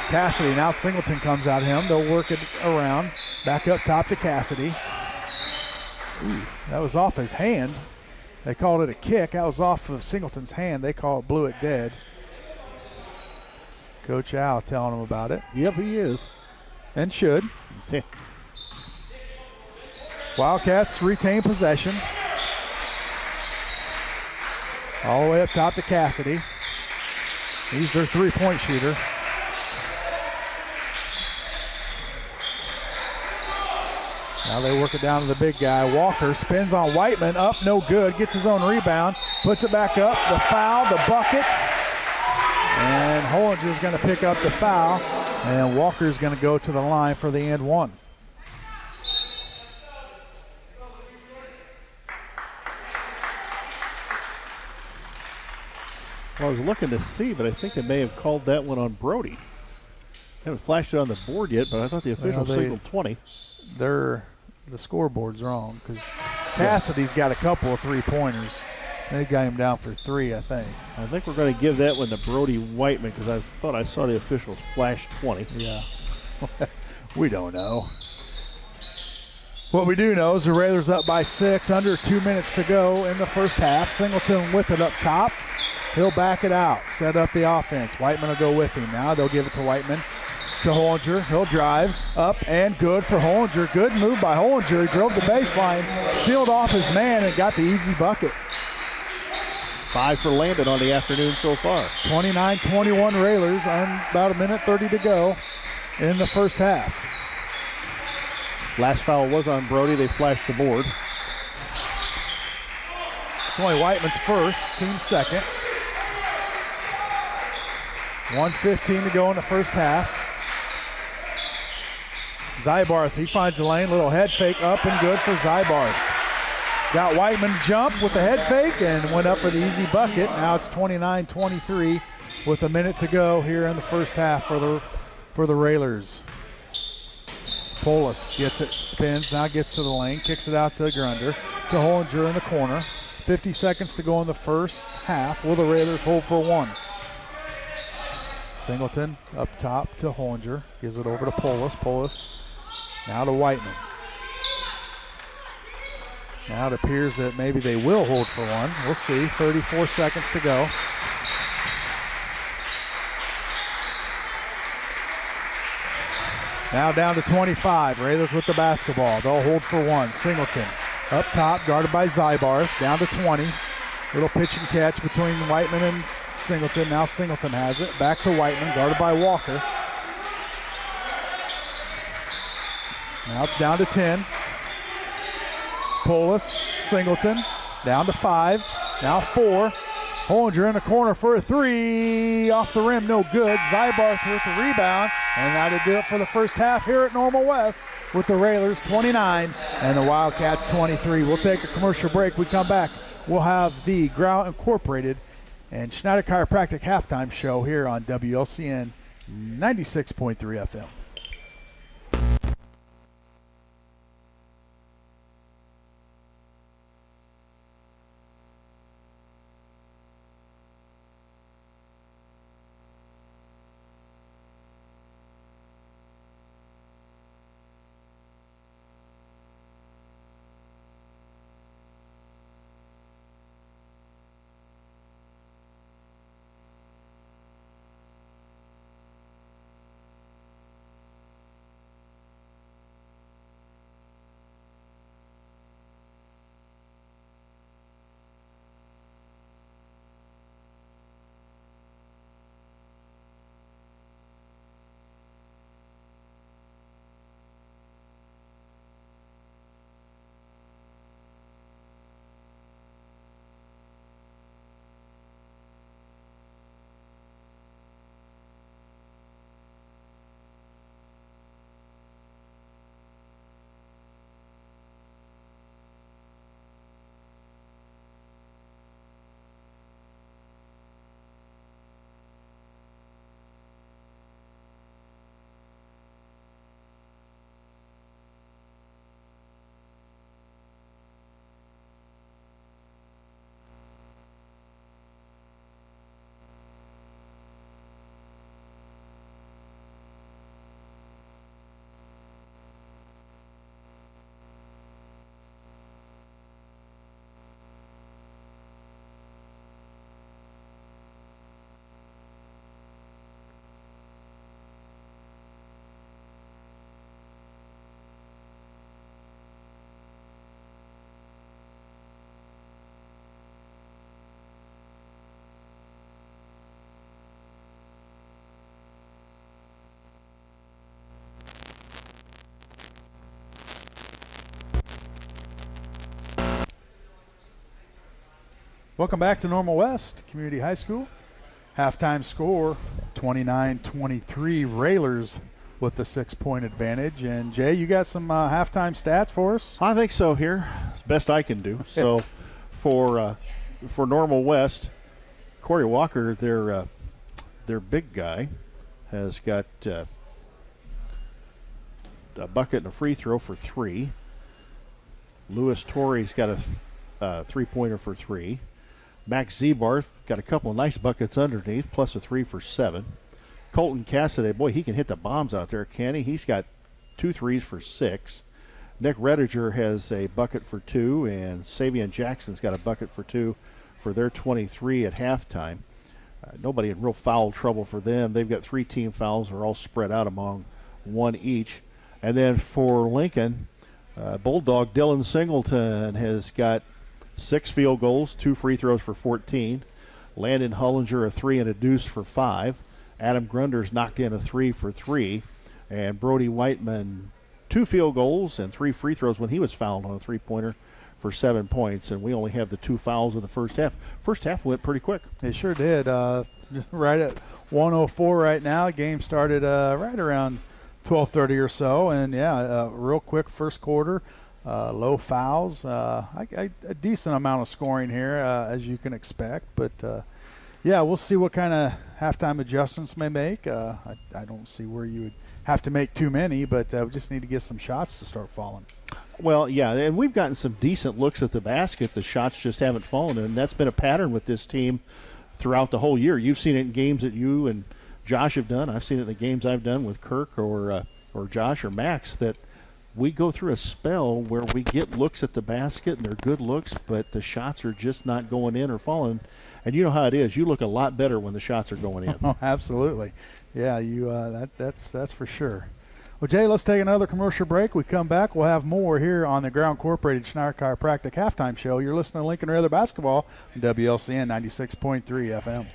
Cassidy, now Singleton comes out him. They'll work it around. Back up top to Cassidy. Ooh, that was off his hand. They called it a kick. That was off of Singleton's hand. They blew it dead. Coach Al telling him about it. Yep, he is. And should. Wildcats retain possession. All the way up top to Cassidy. He's their three-point shooter. Now they work it down to the big guy. Walker spins on Whiteman, up, no good, gets his own rebound, puts it back up, the foul, the bucket, and Hollinger's gonna pick up the foul, and Walker's gonna go to the line for the and one. Well, I was looking to see, but I think they may have called that one on Brody. Haven't flashed it on the board yet, but I thought the official signaled 20. The scoreboard's wrong because Cassidy's got a couple of three-pointers. They got him down for 3, I think. I think we're going to give that one to Brody Whiteman because I thought I saw the officials flash 20. Yeah. We don't know. What we do know is the Railers up by 6, under 2 minutes to go in the first half. Singleton with it up top. He'll back it out, set up the offense. Whiteman will go with him now. They'll give it to Whiteman. To Hollinger, he'll drive up and good for Hollinger. Good move by Hollinger. He drove the baseline, sealed off his man, and got the easy bucket. 5 for Landon on the afternoon so far. 29-21 Railers on about a minute 30 to go in the first half. Last foul was on Brody. They flashed the board. It's only Whiteman's first, team second. 1:15 to go in the first half. Zybarth, he finds the lane, little head fake up and good for Zybarth. Got Whiteman jump with the head fake and went up for the easy bucket. Now it's 29-23 with a minute to go here in the first half for the Railers. Polis gets it, spins, now gets to the lane, kicks it out to Grunder, to Hollinger in the corner. 50 seconds to go in the first half. Will the Railers hold for one? Singleton up top to Hollinger, gives it over to Polis. Polis now to Whiteman. Now it appears that maybe they will hold for one. We'll see. 34 seconds to go. Now down to 25. Railers with the basketball. They'll hold for one. Singleton up top, guarded by Zybarth. Down to 20. Little pitch and catch between Whiteman and Singleton. Now Singleton has it. Back to Whiteman, guarded by Walker. Now it's down to 10. Polis, Singleton, down to 5. Now 4. Hollinger in the corner for a 3. Off the rim, no good. Zybarth with the rebound. And that'll do it for the first half here at Normal West with the Railers 29 and the Wildcats 23. We'll take a commercial break. We come back. We'll have the Grau Incorporated and Schneider Chiropractic halftime show here on WLCN 96.3 FM. Welcome back to Normal West Community High School. Halftime score 29-23, Railers with the 6-point advantage. And Jay, you got some halftime stats for us? I think so here. It's best I can do. So for Normal West, Corey Walker, their big guy, has got a bucket and a free throw for 3. Lewis Torrey's got a 3-pointer for 3. Max Zebarth got a couple of nice buckets underneath, plus a 3 for 7. Colton Cassidy, boy, he can hit the bombs out there, can he? He's got 2 threes for 6. Nick Rediger has a bucket for 2, and Savion Jackson's got a bucket for 2 for their 23 at halftime. Nobody in real foul trouble for them. They've got 3 team fouls. They're all spread out among 1 each. And then for Lincoln, Bulldog Dylan Singleton has got 6 field goals, 2 free throws for 14. Landon Hullinger a 3 and a deuce for 5. Adam Grunder's knocked in a 3 for 3. And Brody Whiteman 2 field goals and 3 free throws when he was fouled on a 3-pointer for 7 points. And we only have the 2 fouls in the first half. First half went pretty quick. It sure did. Just right at 1:04 right now. Game started right around 12:30 or so. And, yeah, real quick first quarter. Low fouls, a decent amount of scoring here, as you can expect. But, yeah, we'll see what kind of halftime adjustments may make. I don't see where you would have to make too many, but we just need to get some shots to start falling. Well, yeah, and we've gotten some decent looks at the basket. The shots just haven't fallen, and that's been a pattern with this team throughout the whole year. You've seen it in games that you and Josh have done. I've seen it in the games I've done with Kirk or Josh or Max, that we go through a spell where we get looks at the basket, and they're good looks, but the shots are just not going in or falling. And you know how it is. You look a lot better when the shots are going in. Oh, absolutely. Yeah, that's for sure. Well, Jay, let's take another commercial break. We come back, we'll have more here on the Ground Incorporated Schneider Chiropractic Halftime Show. You're listening to Lincoln Rather Basketball on WLCN 96.3 FM.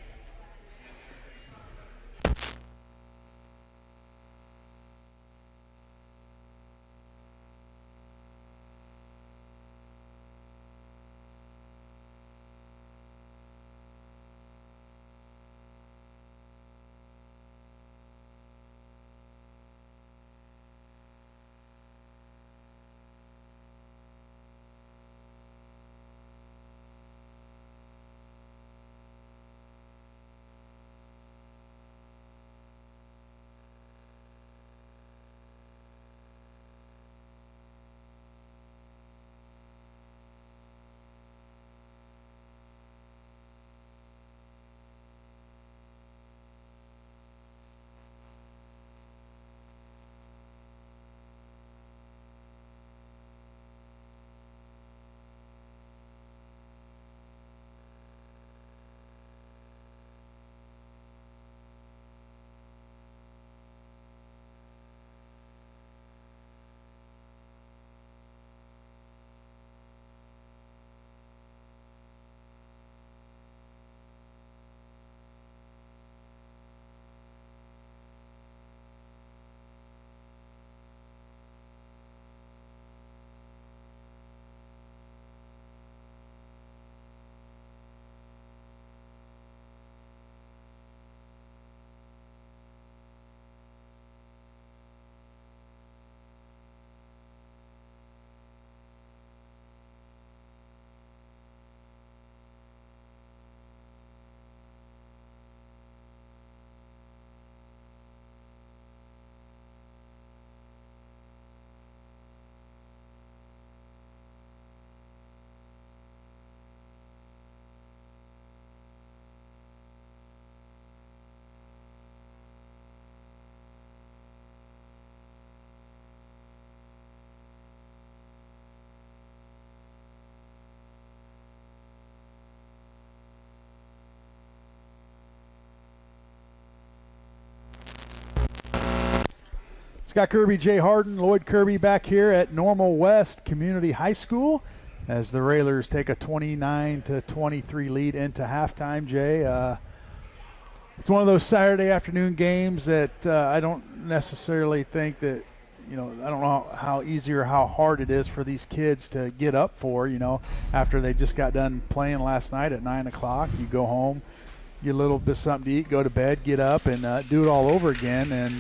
Scott Kirby, Jay Hardin, Lloyd Kirby back here at Normal West Community High School as the Railers take a 29-23 lead into halftime. Jay, it's one of those Saturday afternoon games that I don't necessarily think that I don't know how easy or how hard it is for these kids to get up for, after they just got done playing last night at 9 o'clock. You go home, get a little bit something to eat, go to bed, get up, and do it all over again. And,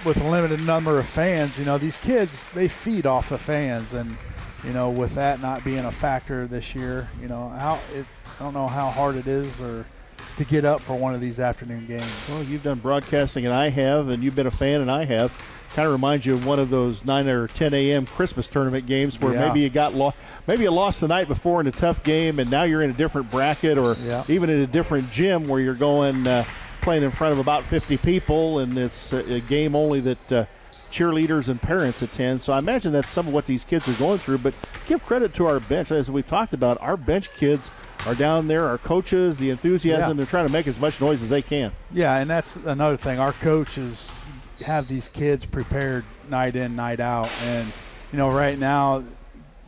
with a limited number of fans, these kids, they feed off the fans. And, with that not being a factor this year, I don't know how hard it is or to get up for one of these afternoon games. Well, you've done broadcasting, and I have, and you've been a fan, and I have. Kind of reminds you of one of those 9 or 10 a.m. Christmas tournament games where maybe you got maybe you lost the night before in a tough game, and now you're in a different bracket or even in a different gym where you're going playing in front of about 50 people, and it's a game only that cheerleaders and parents attend. So I imagine that's some of what these kids are going through. But give credit to our bench. As we've talked about, our bench kids are down there, our coaches, the enthusiasm, they're trying to make as much noise as they can. Yeah, and that's another thing. Our coaches have these kids prepared night in, night out. And, right now,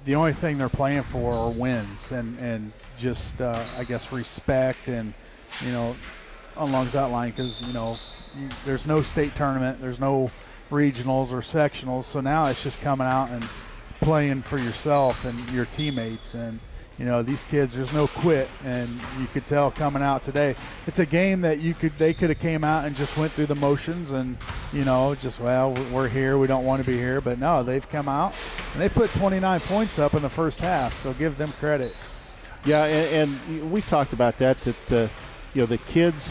the only thing they're playing for are wins and just, I guess, respect and, along that line because, there's no state tournament, there's no regionals or sectionals. So now it's just coming out and playing for yourself and your teammates. And, these kids, there's no quit, and you could tell coming out today. It's a game that they could have came out and just went through the motions and, we're here, we don't want to be here. But no, they've come out and they put 29 points up in the first half, so give them credit. Yeah, and we talked about that the kids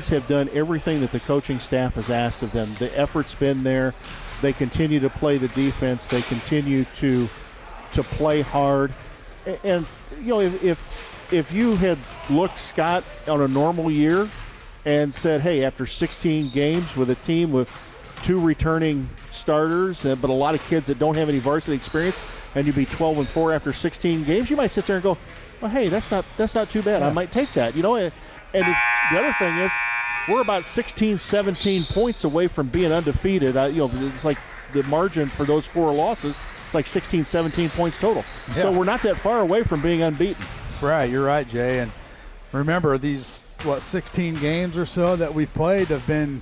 have done everything that the coaching staff has asked of them. The effort's been there. They continue to play the defense. They continue to play hard. And if you had looked, Scott, on a normal year and said, hey, after 16 games with a team with 2 returning starters, but a lot of kids that don't have any varsity experience, and you'd be 12-4 after 16 games, you might sit there and go, well, hey, that's not too bad. I might take that. And the other thing is, we're about 16, 17 points away from being undefeated. It's like the margin for those 4 losses. It's like 16, 17 points total. Yeah. So we're not that far away from being unbeaten. Right, you're right, Jay. And remember, these, 16 games or so that we've played have been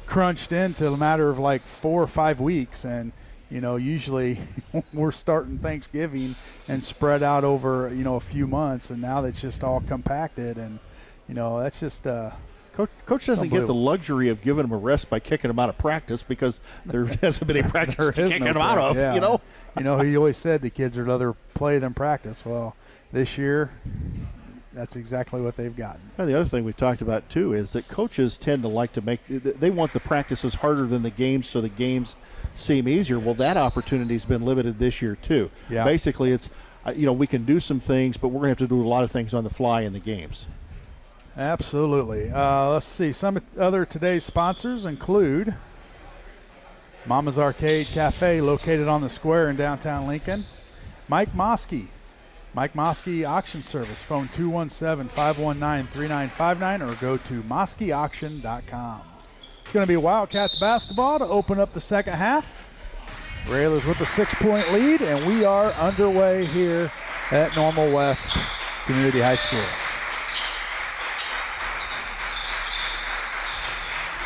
crunched into a matter of like 4 or 5 weeks. And, usually we're starting Thanksgiving and spread out over, a few months. And now that's just all compacted. And, that's just Coach doesn't get the luxury of giving them a rest by kicking them out of practice because there hasn't been any practice to kick them out of, He always said the kids would rather play than practice. Well, this year, that's exactly what they've gotten. And the other thing we talked about, too, is that coaches tend to like to they want the practices harder than the games so the games seem easier. Well, that opportunity's been limited this year, too. Yeah. Basically, it's, we can do some things, but we're going to have to do a lot of things on the fly in the games. Absolutely. Let's see. Some other today's sponsors include Mama's Arcade Cafe, located on the square in downtown Lincoln. Mike Moskey Auction Service. Phone 217-519-3959 or go to moskeyauction.com. It's going to be Wildcats basketball to open up the second half. Railers with a 6-point lead, and we are underway here at Normal West Community High School.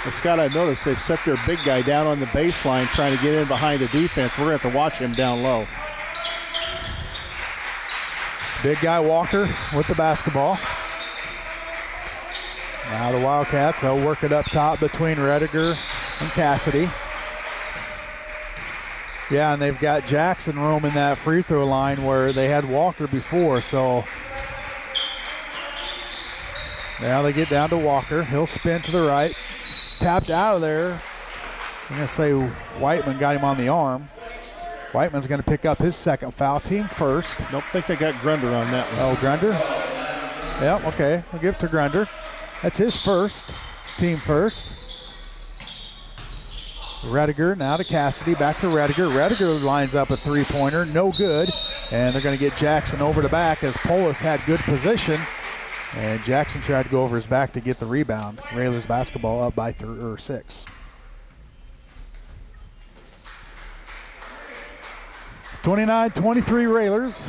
Well, Scott, I noticed they've set their big guy down on the baseline trying to get in behind the defense. We're going to have to watch him down low. Big guy Walker with the basketball. Now the Wildcats, they'll work it up top between Rediger and Cassidy. Yeah, and they've got Jackson roaming that free throw line where they had Walker before, so now they get down to Walker. He'll spin to the right. Tapped out of there. I'm going to say Whiteman got him on the arm. Whiteman's going to pick up his second foul, team first. Don't think they got Grunder on that one. Oh, Grunder? Yep, okay. We'll give it to Grunder. That's his first, team first. Rediger now to Cassidy, back to Rediger. Rediger lines up a three-pointer, no good. And they're going to get Jackson over the back as Polis had good position. And Jackson tried to go over his back to get the rebound. Railers basketball up by 6. (29-23) Railers.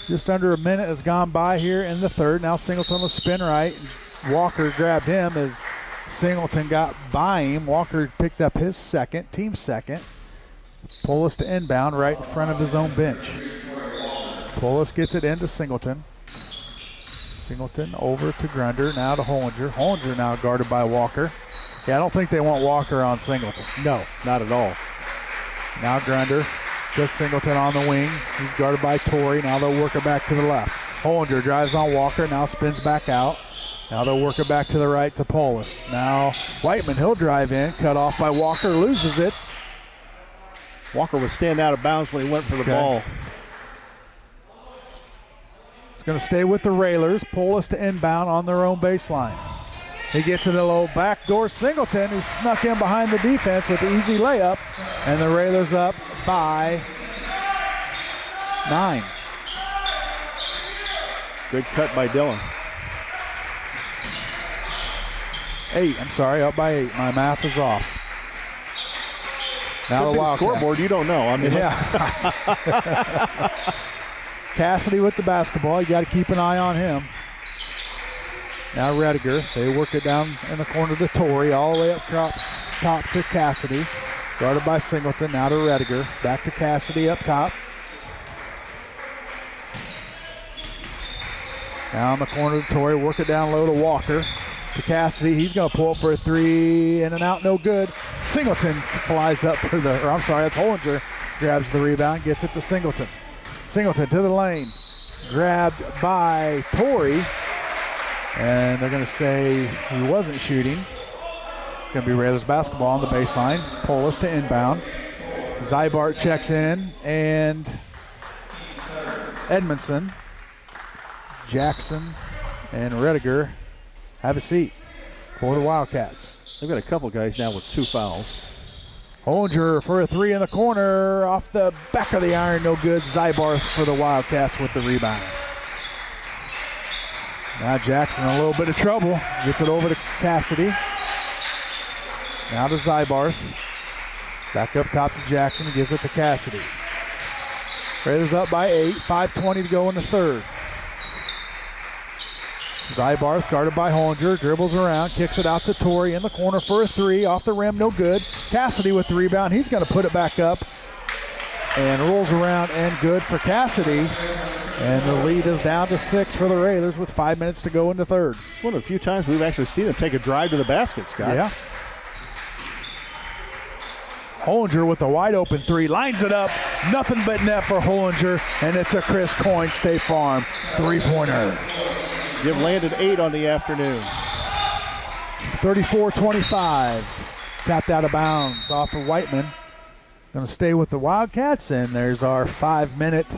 Just under a minute has gone by here in the third. Now Singleton will spin right. Walker grabbed him as Singleton got by him. Walker picked up his second, team second. Polis to inbound right in front of his own bench. Polis gets it into Singleton. Singleton over to Grunder, now to Hollinger. Hollinger now guarded by Walker. Yeah, I don't think they want Walker on Singleton. No, not at all. Now Grunder, just Singleton on the wing. He's guarded by Torrey. Now they'll work it back to the left. Hollinger drives on Walker, now spins back out. Now they'll work it back to the right to Polis. Now Whiteman, he'll drive in, cut off by Walker, loses it. Walker was standing out of bounds when he went for the ball. It's going to stay with the Railers. Polis to inbound on their own baseline. He gets it a little backdoor Singleton, who snuck in behind the defense with the easy layup. And the Railers up by 9. Good cut by Dillon. 8, I'm sorry, up by 8. My math is off. Now the Wildcats. Scoreboard, you don't know. I mean, yeah. Cassidy with the basketball. You got to keep an eye on him. Now Rediger. They work it down in the corner to Torrey, all the way up top to Cassidy. Guarded by Singleton. Now to Rediger. Back to Cassidy up top. Now in the corner to Torrey. Work it down low to Walker. To Cassidy. He's going to pull up for a 3. In and out, no good. Singleton flies up for the, or I'm sorry, that's Hollinger. Grabs the rebound, gets it to Singleton. Singleton to the lane. Grabbed by Torrey. And they're going to say he wasn't shooting. It's going to be Railers basketball on the baseline. Polis to inbound. Zybart checks in, and Edmondson, Jackson, and Rediger have a seat for the Wildcats. They've got a couple guys now with 2 fouls. Hollinger for a 3 in the corner, off the back of the iron, no good. Zybarth for the Wildcats with the rebound. Now Jackson in a little bit of trouble. Gets it over to Cassidy. Now to Zybarth. Back up top to Jackson. He gives it to Cassidy. Raiders up by 8. 5:20 to go in the third. Zybarth guarded by Hollinger. Dribbles around. Kicks it out to Torrey in the corner for a 3. Off the rim, no good. Cassidy with the rebound. He's going to put it back up. And rolls around and good for Cassidy. And the lead is down to 6 for the Railers with 5 minutes to go in the third. It's one of the few times we've actually seen him take a drive to the basket, Scott. Yeah. Hollinger with a wide open 3. Lines it up. Nothing but net for Hollinger. And it's a Chris Coyne State Farm 3-pointer. You've landed 8 on the afternoon. 34-25. Tapped out of bounds off of Whiteman. Going to stay with the Wildcats, and there's our 5-minute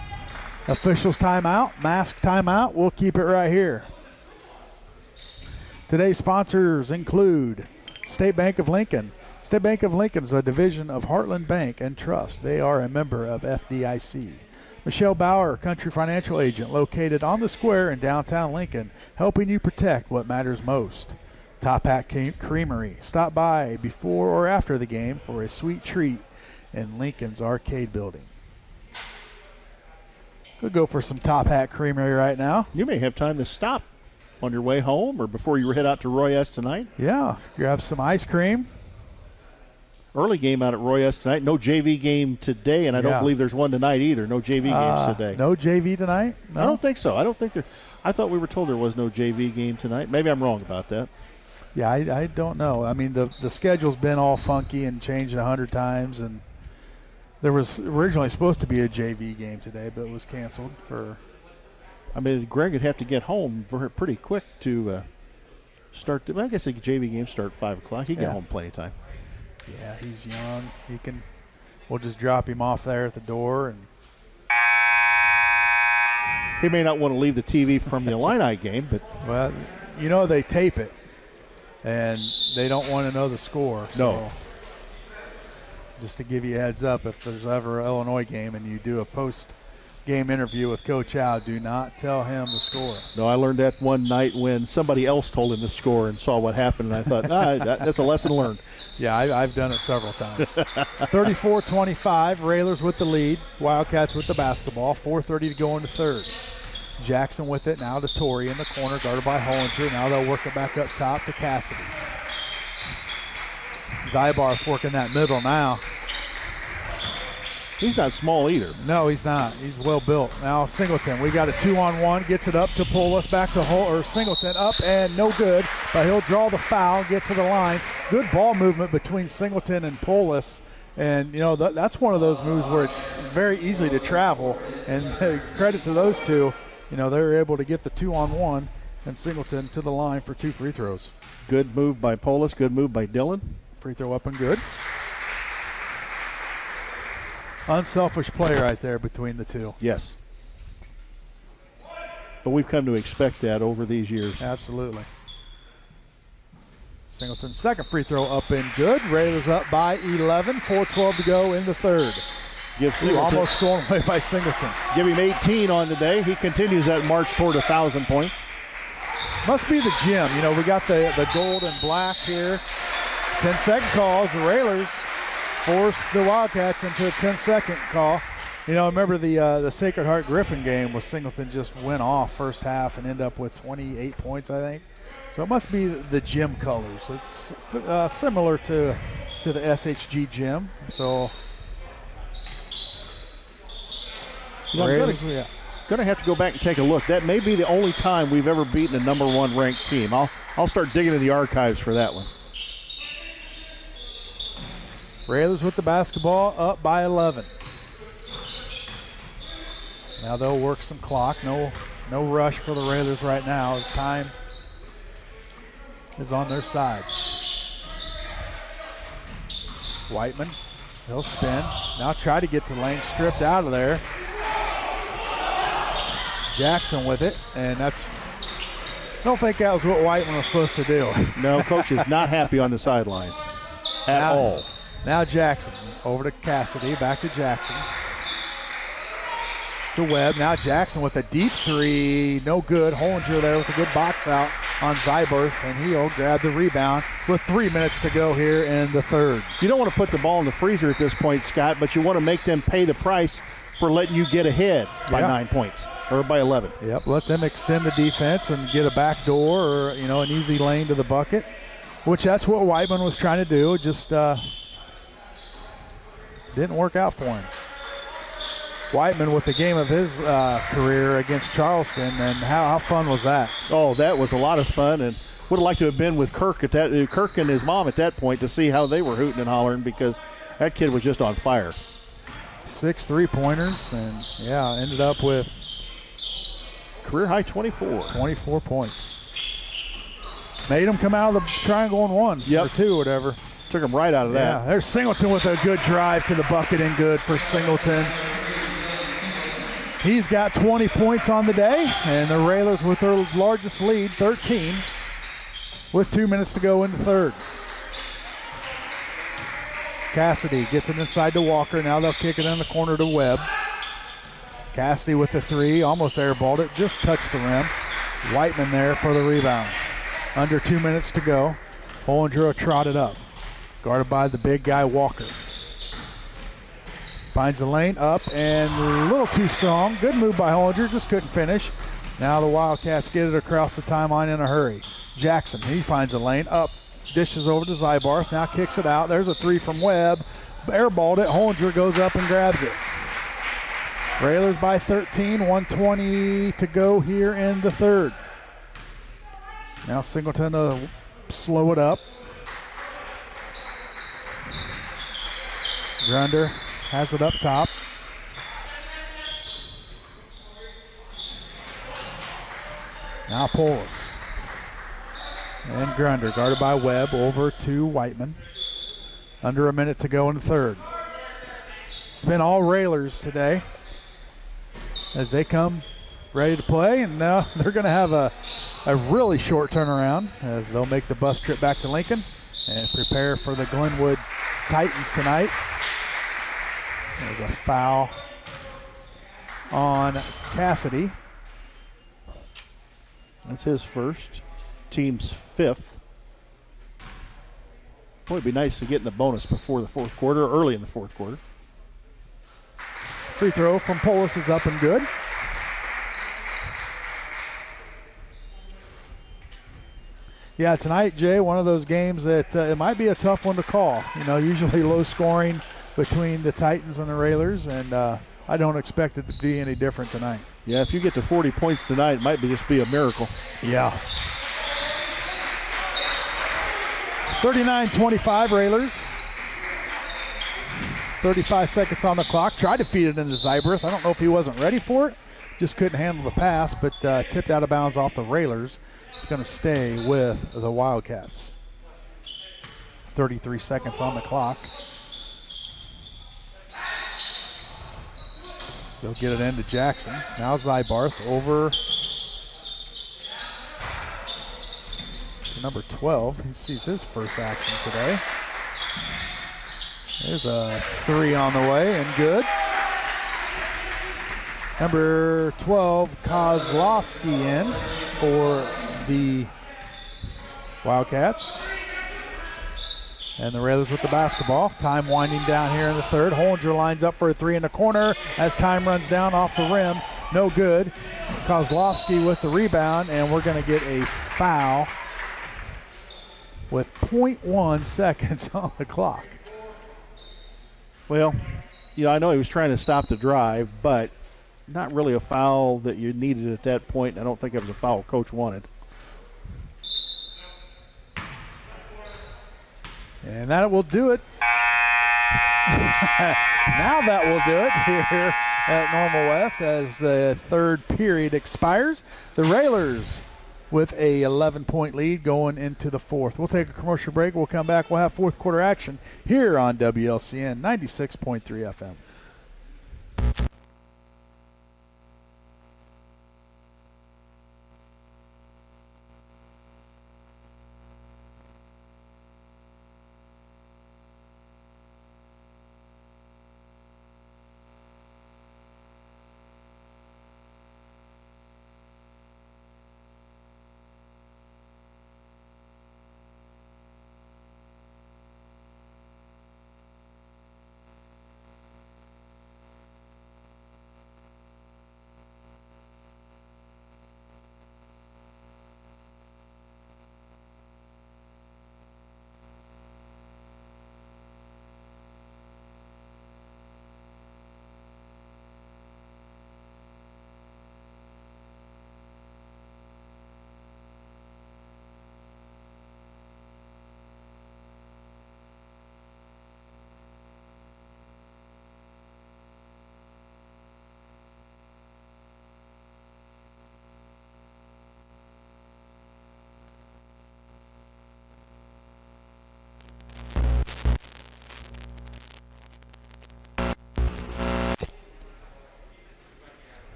officials timeout, mask timeout. We'll keep it right here. Today's sponsors include State Bank of Lincoln. State Bank of Lincoln is a division of Heartland Bank and Trust. They are a member of FDIC. Michelle Bauer, Country Financial Agent, located on the square in downtown Lincoln, helping you protect what matters most. Top Hat Creamery. Stop by before or after the game for a sweet treat in Lincoln's Arcade Building. We'll go for some Top Hat Creamery right now. You may have time to stop on your way home or before you head out to Roy S. tonight. Yeah, grab some ice cream. Early game out at Roy S. tonight. No JV game today, and I don't believe there's one tonight either. No JV games today. No JV tonight? No? I don't think so. I thought we were told there was no JV game tonight. Maybe I'm wrong about that. Yeah, I don't know. I mean, the schedule's been all funky and changed 100 times, and there was originally supposed to be a JV game today, but it was canceled for... I mean, Greg would have to get home pretty quick to start. I guess the JV games start at 5 o'clock. He can get home plenty of time. Yeah, he's young. We'll just drop him off there at the door. And he may not want to leave the TV from the Illini game, but... Well, you know they tape it, and they don't want to know the score. No. So just to give you a heads up, if there's ever an Illinois game and you do a post-game interview with Coach Howe, do not tell him the score. No, I learned that one night when somebody else told him the score and saw what happened, and I thought, that's a lesson learned. Yeah, I've done it several times. 34-25, Railers with the lead. Wildcats with the basketball. 4:30 to go in the third. Jackson with it now to Torrey in the corner, guarded by Hollinger. Now they'll work it back up top to Cassidy. Zybarth working that middle now. He's not small either. No, he's not. He's well built. Now Singleton, we got a 2-on-1, gets it up to Polis, back to Singleton, up and no good, but he'll draw the foul, get to the line. Good ball movement between Singleton and Polis, and that's one of those moves where it's very easy to travel, and credit to those two, they were able to get the 2-on-1 and Singleton to the line for 2 free throws. Good move by Polis, good move by Dillon. Free throw up and good. Unselfish play right there between the two. Yes. But we've come to expect that over these years. Absolutely. Singleton's second free throw up and good. Raiders up by 11, 4:12 to go in the third. Almost stolen away by Singleton. Give him 18 on the day. He continues that march toward 1,000 points. Must be the gym. We got the gold and black here. 10-second calls. The Railers force the Wildcats into a 10-second call. I remember the Sacred Heart Griffin game was Singleton just went off first half and ended up with 28 points, I think. So it must be the gym colors. It's similar to the SHG gym. So going to have to go back and take a look. That may be the only time we've ever beaten a number 1 ranked team. I'll start digging in the archives for that one. Railers with the basketball, up by 11. Now they'll work some clock. No rush for the Railers right now as time is on their side. Whiteman, he'll spin. Now try to get to the lane, stripped out of there. Jackson with it, and I don't think that was what Whiteman was supposed to do. No, coach is not happy on the sidelines at all. Now Jackson, over to Cassidy, back to Jackson. To Webb, now Jackson with a deep three, no good. Hollinger there with a good box out on Zybarth, and he'll grab the rebound with 3 minutes to go here in the third. You don't want to put the ball in the freezer at this point, Scott, but you want to make them pay the price for letting you get ahead by 9 points, or by 11. Yep, let them extend the defense and get a back door or, an easy lane to the bucket, which that's what Whiteman was trying to do, just didn't work out for him. Whiteman with the game of his career against Charleston, and how fun was that? Oh, that was a lot of fun, and would have liked to have been with Kirk and his mom at that point to see how they were hooting and hollering, because that kid was just on fire. 6 3-pointers, and ended up with career high 24. 24 points. Made him come out of the triangle and 1 or 2, whatever. Took him right out of that. Yeah, there's Singleton with a good drive to the bucket and good for Singleton. He's got 20 points on the day, and the Railers with their largest lead, 13, with 2 minutes to go in the third. Cassidy gets it inside to Walker. Now they'll kick it in the corner to Webb. Cassidy with the 3, almost airballed it, just touched the rim. Whiteman there for the rebound. Under 2 minutes to go. Hollinger trotted up. Guarded by the big guy, Walker. Finds the lane up and a little too strong. Good move by Hollinger, just couldn't finish. Now the Wildcats get it across the timeline in a hurry. Jackson, he finds a lane up, dishes over to Zybarth, now kicks it out. There's a 3 from Webb. Airballed it, Hollinger goes up and grabs it. Railers by 13, 1:20 to go here in the third. Now Singleton to slow it up. Grunder has it up top. Now Polis. And Grunder guarded by Webb over to Whiteman. Under a minute to go in the third. It's been all Railers today as they come ready to play, and now they're going to have a really short turnaround as they'll make the bus trip back to Lincoln and prepare for the Glenwood Titans tonight. There's a foul on Cassidy. That's his first, team's 5th. Boy, it'd be nice to get in the bonus before the fourth quarter, or early in the fourth quarter. Free throw from Polis is up and good. Yeah, tonight, Jay, one of those games that it might be a tough one to call. Usually low scoring between the Titans and the Railers, and I don't expect it to be any different tonight. Yeah, if you get to 40 points tonight, it might just be a miracle. Yeah. 39-25 Railers. 35 seconds on the clock. Tried to feed it into Zyberth. I don't know if he wasn't ready for it. Just couldn't handle the pass, but tipped out of bounds off the Railers. It's going to stay with the Wildcats. 33 seconds on the clock. They'll get it into Jackson. Now Zybarth over to number 12. He sees his first action today. There's a 3 on the way and good. Number 12, Kozlowski in for the Wildcats. And the Railers with the basketball. Time winding down here in the third. Hollinger lines up for a 3 in the corner as time runs down off the rim. No good. Kozlowski with the rebound, and we're going to get a foul with 0.1 seconds on the clock. Well, I know he was trying to stop the drive, but not really a foul that you needed at that point. I don't think it was a foul Coach wanted. And that will do it. Now that will do it here at Normal West as the third period expires. The Railers with a 11-point lead going into the fourth. We'll take a commercial break. We'll come back. We'll have fourth quarter action here on WLCN 96.3 FM.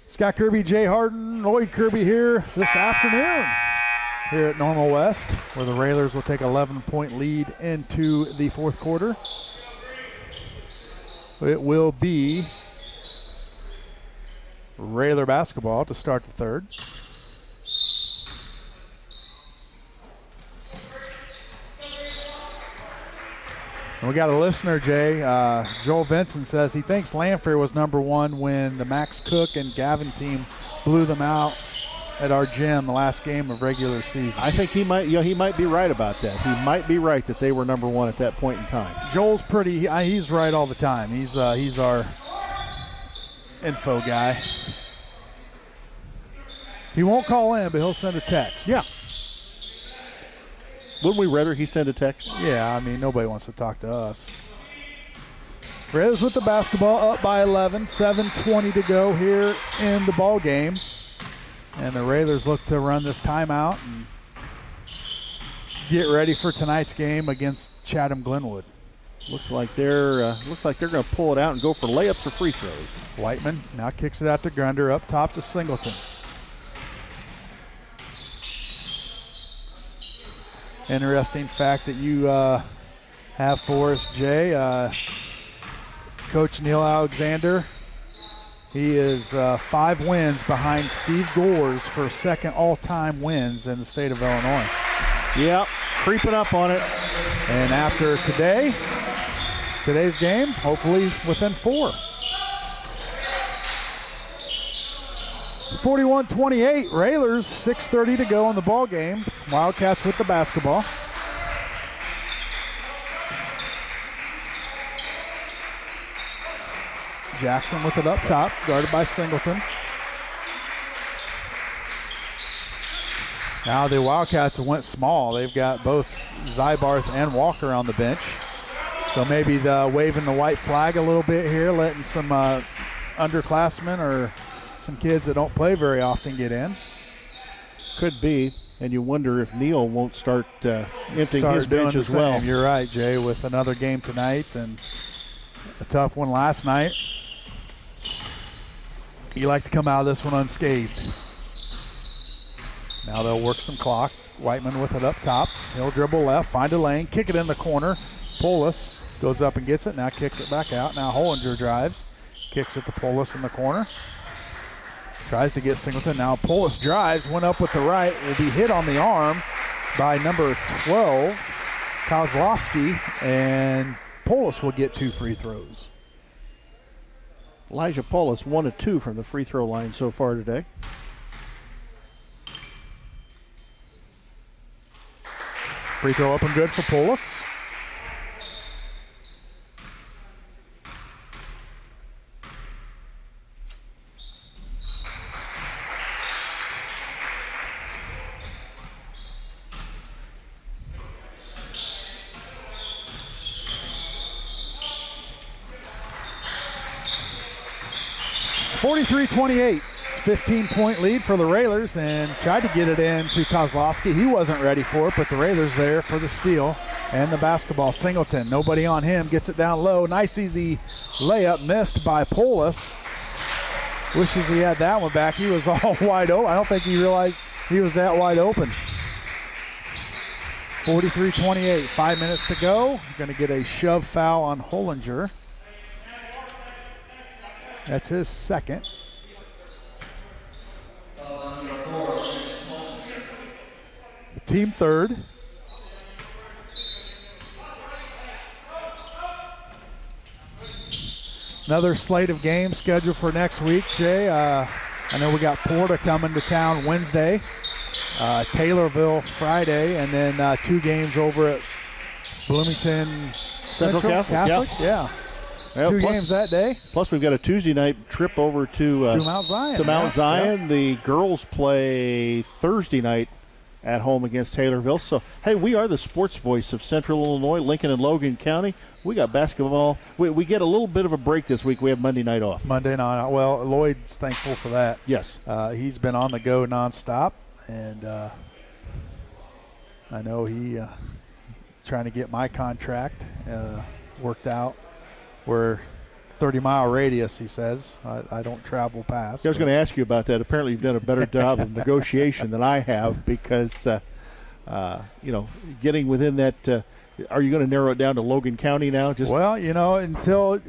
Scott Kirby, Jay Hardin, Lloyd Kirby here this afternoon here at Normal West, where the Railers will take an 11-point lead into the fourth quarter. It will be Railer basketball to start the third. And we got a listener, Jay. Joel Vinson says he thinks Lanphier was number one when the Max Cook and Gavin team blew them out at our gym the last game of regular season. I think he might be right about that. He might be right that they were number one at that point in time. Joel's he's right all the time. He's our info guy. He won't call in, but he'll send a text. Yeah. Wouldn't we rather he send a text? Yeah, I mean, nobody wants to talk to us. Railers with the basketball, up by 11, 7:20 to go here in the ball game. And the Railers look to run this timeout and get ready for tonight's game against Chatham Glenwood. Looks like they're going to pull it out and go for layups or free throws. Whiteman now kicks it out to Grunder, up top to Singleton. Interesting fact that you have for us, Jay. Coach Neil Alexander, he is 5 wins behind Steve Gores for second all-time wins in the state of Illinois. Yep, creeping up on it. And after today's game, hopefully within 4. 41-28, Railers, 6:30 to go in the ball game. Wildcats with the basketball. Jackson with it up top, guarded by Singleton. Now the Wildcats went small. They've got both Zybarth and Walker on the bench. So maybe waving the white flag a little bit here, letting some underclassmen or some kids that don't play very often get in. Could be, and you wonder if Neal won't start emptying his bench as well. You're right, Jay, with another game tonight and a tough one last night. You like to come out of this one unscathed. Now they'll work some clock. Whiteman with it up top. He'll dribble left, find a lane, kick it in the corner. Polis goes up and gets it, now kicks it back out. Now Hollinger drives, kicks it to Polis in the corner. Tries to get Singleton. Now Polis drives, went up with the right, will be hit on the arm by number 12, Kozlowski, and Polis will get 2 free throws. Elijah Polis 1 of 2 from the free throw line so far today. Free throw up and good for Polis. (43-28). 15-point lead for the Railers, and tried to get it in to Kozlowski. He wasn't ready for it, but the Railers there for the steal and the basketball. Singleton, nobody on him, gets it down low. Nice easy layup missed by Polis. Wishes he had that one back. He was all wide open. I don't think he realized he was that wide open. 43-28, 5 minutes to go. Going to get a shove foul on Hollinger. That's his second. Team third. Another slate of games scheduled for next week, Jay. I know we got Porta coming to town Wednesday, Taylorville Friday, and then 2 games over at Bloomington Central Catholic. Yeah. Well, 2 games that day. Plus, we've got a Tuesday night trip over to Mount Zion. To Mount Zion. The girls play Thursday night at home against Taylorville. So, hey, we are the sports voice of Central Illinois, Lincoln and Logan County. We got basketball. We get a little bit of a break this week. We have Monday night off. Monday night. Well, Lloyd's thankful for that. Yes. He's been on the go nonstop, and I know he's trying to get my contract worked out. We're 30-mile radius, he says. I don't travel past. I was going to ask you about that. Apparently, you've done a better job of negotiation than I have because, getting within that. Are you going to narrow it down to Logan County now? Well, until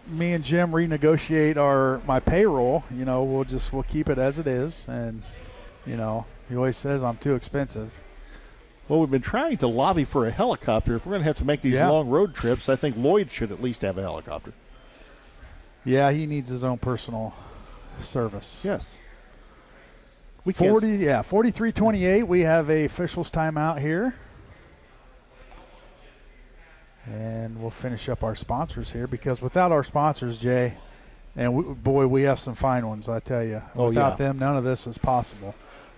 me and Jim renegotiate my payroll, we'll keep it as it is. And, he always says I'm too expensive. Well, we've been trying to lobby for a helicopter. If we're going to have to make these long road trips, I think Lloyd should at least have a helicopter. Yeah, he needs his own personal service. Yes. 43-28. We have a officials timeout here. And we'll finish up our sponsors here because without our sponsors, Jay, and we have some fine ones, I tell you. Without them, none of this is possible.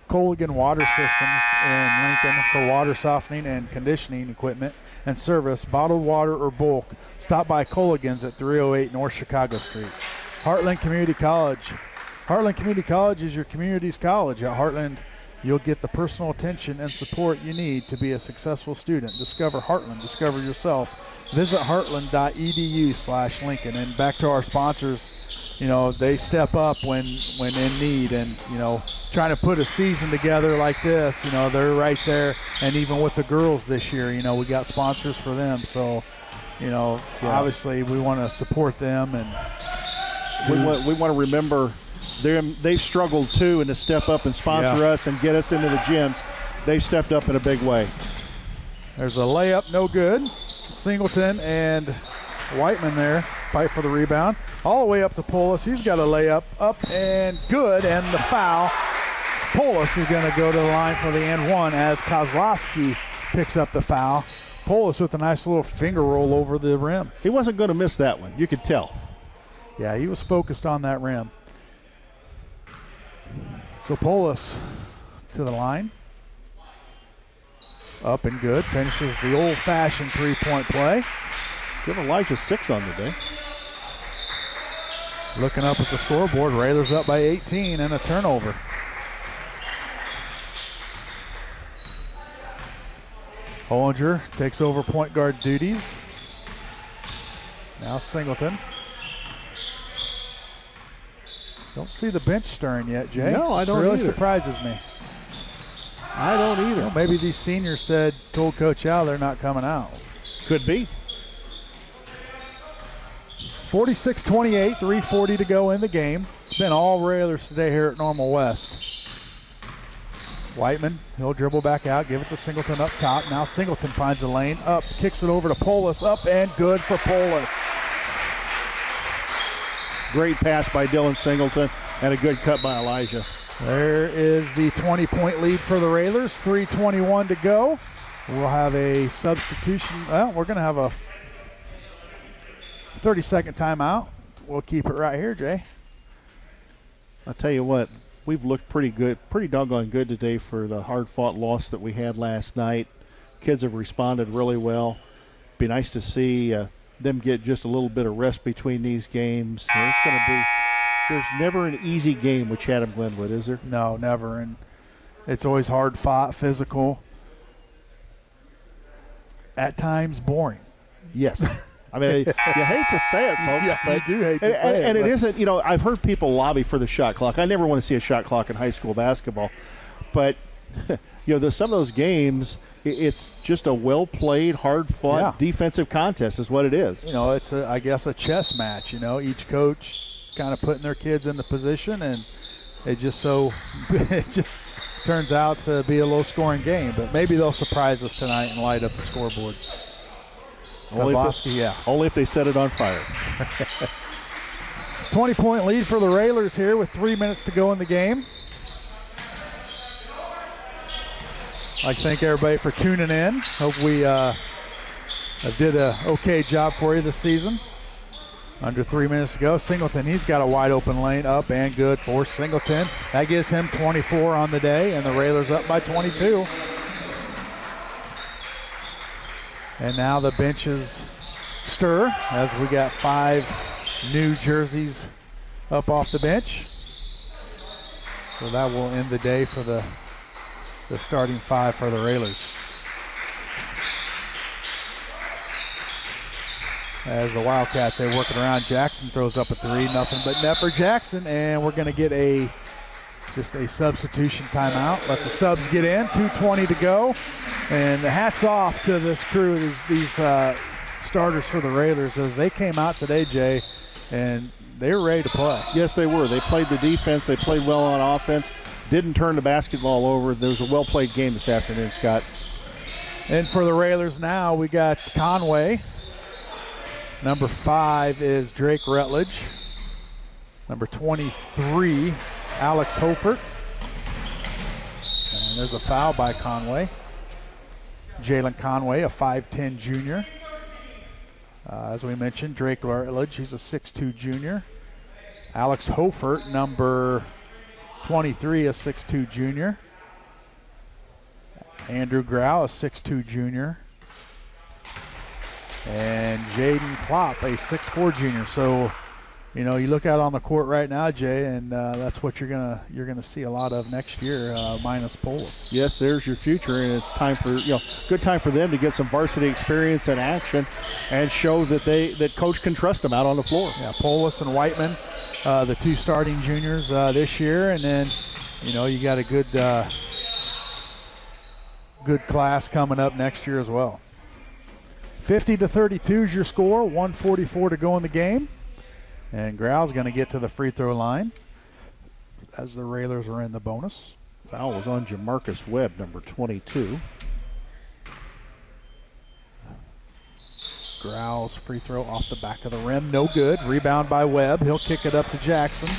Colligan Water Systems in Lincoln for water softening and conditioning equipment and service, bottled water or bulk. Stop by Colligan's at 308 North Chicago Street. Heartland Community College. Heartland Community College is your community's college. At Heartland, you'll get the personal attention and support you need to be a successful student. Discover Heartland. Discover yourself. Visit heartland.edu/Lincoln. And back to our sponsors, they step up when in need, and trying to put a season together like this, they're right there. And even with the girls this year, we got sponsors for them. So, obviously we want to support them, and we want to remember they've struggled too, and to step up and sponsor us and get us into the gyms. They've stepped up in a big way. There's a layup, no good. Singleton and Whiteman there fight for the rebound. All the way up to Polis. He's got a layup up and good, and the foul. Polis is going to go to the line for the and one as Kozlowski picks up the foul. Polis with a nice little finger roll over the rim. He wasn't going to miss that one. You could tell. Yeah, he was focused on that rim. So Polis to the line. Up and good. Finishes the old-fashioned three-point play. Give Elijah 6 on the day. Looking up at the scoreboard, Railers up by 18 and a turnover. Hollinger takes over point guard duties. Now Singleton. Don't see the bench stirring yet, Jay. No, I don't It really either. surprises me. I don't either. Well, maybe these seniors told Coach Al they're not coming out. Could be. 46-28, 3:40 to go in the game. It's been all Railers today here at Normal West. Whiteman, he'll dribble back out, give it to Singleton up top. Now Singleton finds a lane, up, kicks it over to Polis, up and good for Polis. Great pass by Dylan Singleton and a good cut by Elijah. There is the 20-point lead for the Railers, 3:21 to go. We'll have a substitution. Well, we're going to have a 30-second timeout. We'll keep it right here, Jay. I'll tell you what, we've looked pretty good, pretty doggone good today for the hard-fought loss that we had last night. Kids have responded really well. Be nice to see them get just a little bit of rest between these games. So it's going to be, there's never an easy game with Chatham Glenwood, is there? No, never. And it's always hard fought, physical. At times boring. Yes. I mean, you hate to say it, folks. Yeah, but I do hate to say it. And it isn't, you know, I've heard people lobby for the shot clock. I never want to see a shot clock in high school basketball. But, you know, some of those games, it's just a well-played, hard-fought defensive contest is what it is. You know, it's, I guess, a chess match. You know, each coach kind of putting their kids in the position, and it just turns out to be a low-scoring game. But maybe they'll surprise us tonight and light up the scoreboard. Only if they set it on fire. 20-point lead for the Railers here with 3 minutes to go in the game. I'd like to thank everybody for tuning in. Hope we did a okay job for you this season. Under 3 minutes to go. Singleton, he's got a wide open lane, up and good for Singleton. That gives him 24 on the day, and the Railers up by 22. And now the benches stir as we got 5 new jerseys up off the bench. So that will end the day for the starting 5 for the Railers. As the Wildcats, they work it around. Jackson throws up a 3, nothing but net for Jackson, and we're going to get just a substitution timeout. Let the subs get in, 2:20 to go. And hats off to this crew, these starters for the Railers, as they came out today, Jay, and they were ready to play. Yes, they were. They played the defense. They played well on offense. Didn't turn the basketball over. There was a well-played game this afternoon, Scott. And for the Railers now, we got Conway. Number 5 is Drake Rutledge. Number 23, Alex Hofert. And there's a foul by Conway. Jalen Conway, a 5'10 junior. As we mentioned, Drake Rutledge, he's a 6'2 junior. Alex Hofert, number 23, a 6'2 junior. Andrew Grau, a 6'2 junior. And Jaden Klopp, a 6'4 junior. So, you know, you look out on the court right now, Jay, and that's what you're gonna see a lot of next year, minus Polis. Yes, there's your future, and it's time for, good time for them to get some varsity experience and action, and show that coach can trust them out on the floor. Yeah, Polis and Whiteman, the 2 starting juniors this year, and then, you got a good class coming up next year as well. 50-32 is your score, 1:44 to go in the game. And Grau's going to get to the free throw line as the Railers are in the bonus. Foul was on Jamarcus Webb, number 22. Growls free throw off the back of the rim, no good. Rebound by Webb. He'll kick it up to Jackson.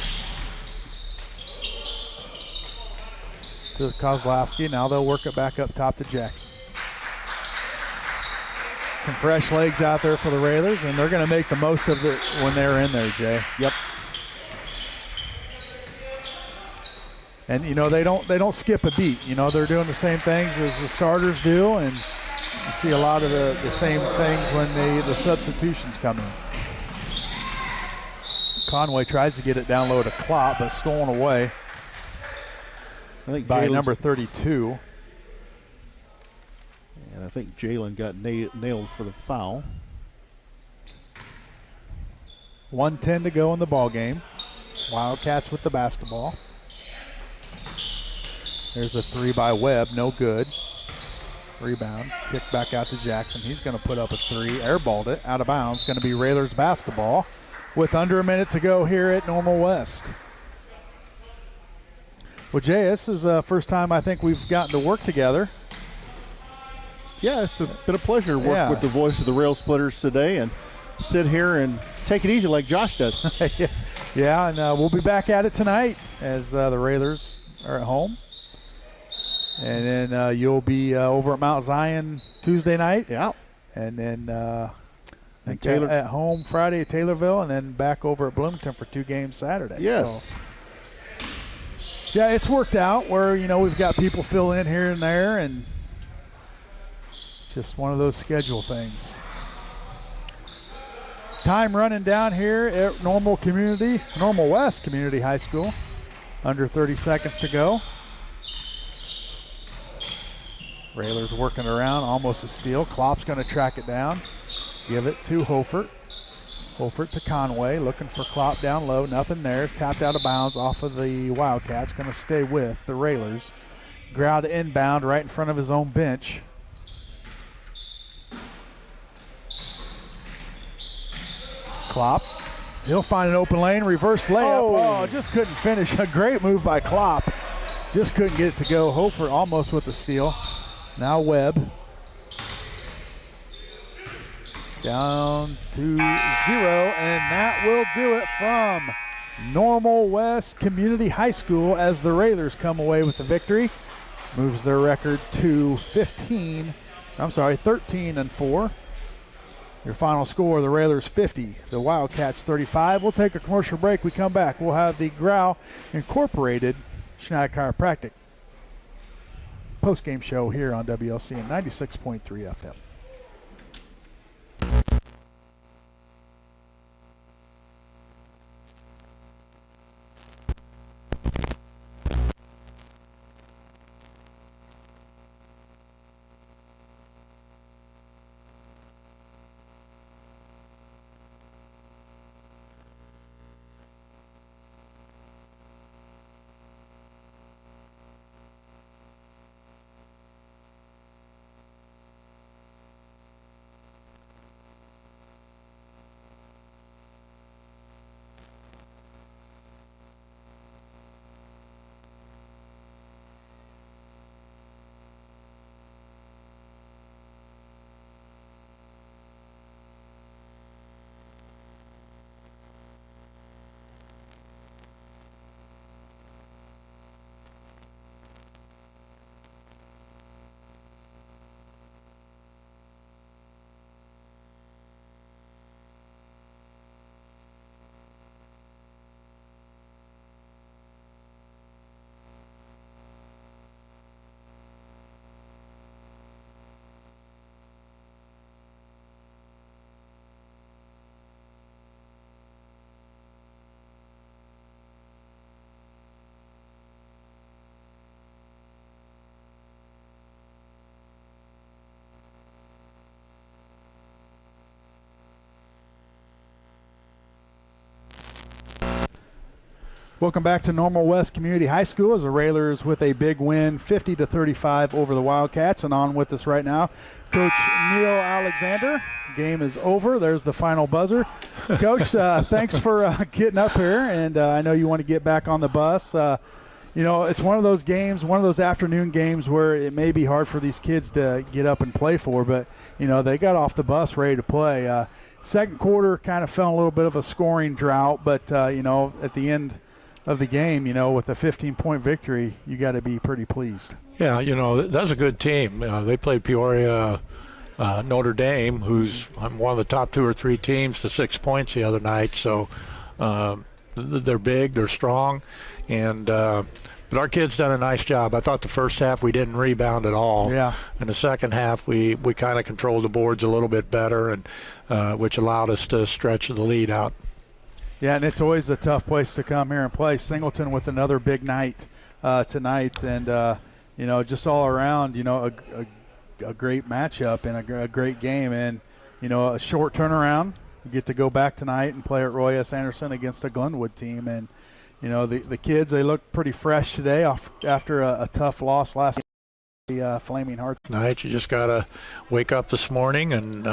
To Kozlowski. Now they'll work it back up top to Jackson. Some fresh legs out there for the Railers, and they're going to make the most of it when they're in there, Jay. Yep. And they don't skip a beat. They're doing the same things as the starters do, and you see a lot of the same things when the substitutions come in. Conway tries to get it down low to Klopp, but stolen away. I think by number 32. And I think Jalen got nailed for the foul. 1:10 to go in the ball game. Wildcats with the basketball. There's a three by Webb, no good. Rebound, kick back out to Jackson. He's going to put up a three, airballed it, out of bounds. Going to be Railers basketball with under a minute to go here at Normal West. Well, Jay, this is the first time I think we've gotten to work together. Yeah, it's been a pleasure to work with the voice of the Railsplitters today and sit here and take it easy like Josh does. Yeah, and we'll be back at it tonight as the Railers are at home. And then you'll be over at Mount Zion Tuesday night. Yeah. And then and Taylor at home Friday at Taylorville, and then back over at Bloomington for 2 games Saturday. Yes. So, yeah, it's worked out where, we've got people fill in here and there, and just one of those schedule things. Time running down here at Normal West Community High School. Under 30 seconds to go. Railers working around, almost a steal. Klopp's going to track it down. Give it to Hofert. Hofert to Conway, looking for Klopp down low. Nothing there. Tapped out of bounds off of the Wildcats. Going to stay with the Railers. Ground inbound right in front of his own bench. Klopp. He'll find an open lane. Reverse layup. Oh, just couldn't finish. A great move by Klopp. Just couldn't get it to go. Hofert almost with the steal. Now Webb. Down to 0, and that will do it from Normal West Community High School as the Railers come away with the victory. Moves their record to 13-4. Your final score, the Railers 50, the Wildcats 35. We'll take a commercial break. We come back. We'll have the Growl Incorporated Schneider Chiropractic post-game show here on WLCN 96.3 FM. Welcome back to Normal West Community High School as the Railers with a big win, 50-35 over the Wildcats. And on with us right now, Coach Neil Alexander. Game is over. There's the final buzzer. Coach, thanks for getting up here. And I know you want to get back on the bus. it's one of those games, one of those afternoon games where it may be hard for these kids to get up and play for, but, they got off the bus ready to play. Second quarter kind of fell in a little bit of a scoring drought, but, at the end of the game, with a 15-point victory, you got to be pretty pleased. Yeah, that's a good team. They played Peoria, Notre Dame, who's one of the top 2 or 3 teams, to 6 points the other night. So they're big, they're strong, and but our kids done a nice job. I thought the first half we didn't rebound at all. Yeah. In the second half we kind of controlled the boards a little bit better, and which allowed us to stretch the lead out. Yeah, and it's always a tough place to come here and play. Singleton with another big night tonight, and just all around, a great matchup and a great game, and a short turnaround. You get to go back tonight and play at Roy S. Anderson against a Glenwood team, and the kids, they look pretty fresh today after a tough loss last night. The Flaming Hearts. Tonight, you just gotta wake up this morning and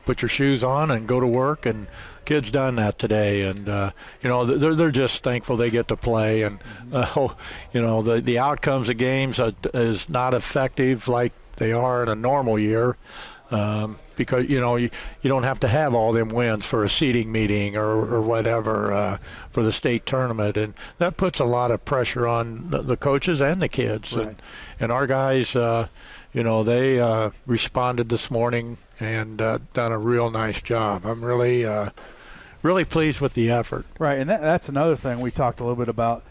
put your shoes on and go to work, and kids done that today, and they're just thankful they get to play, and the outcomes of games is not effective like they are in a normal year. Because you don't have to have all them wins for a seeding meeting or whatever for the state tournament, and that puts a lot of pressure on the coaches and the kids. Right. And our guys, they responded this morning and done a real nice job. I'm really pleased with the effort. Right, and that's another thing we talked a little bit about.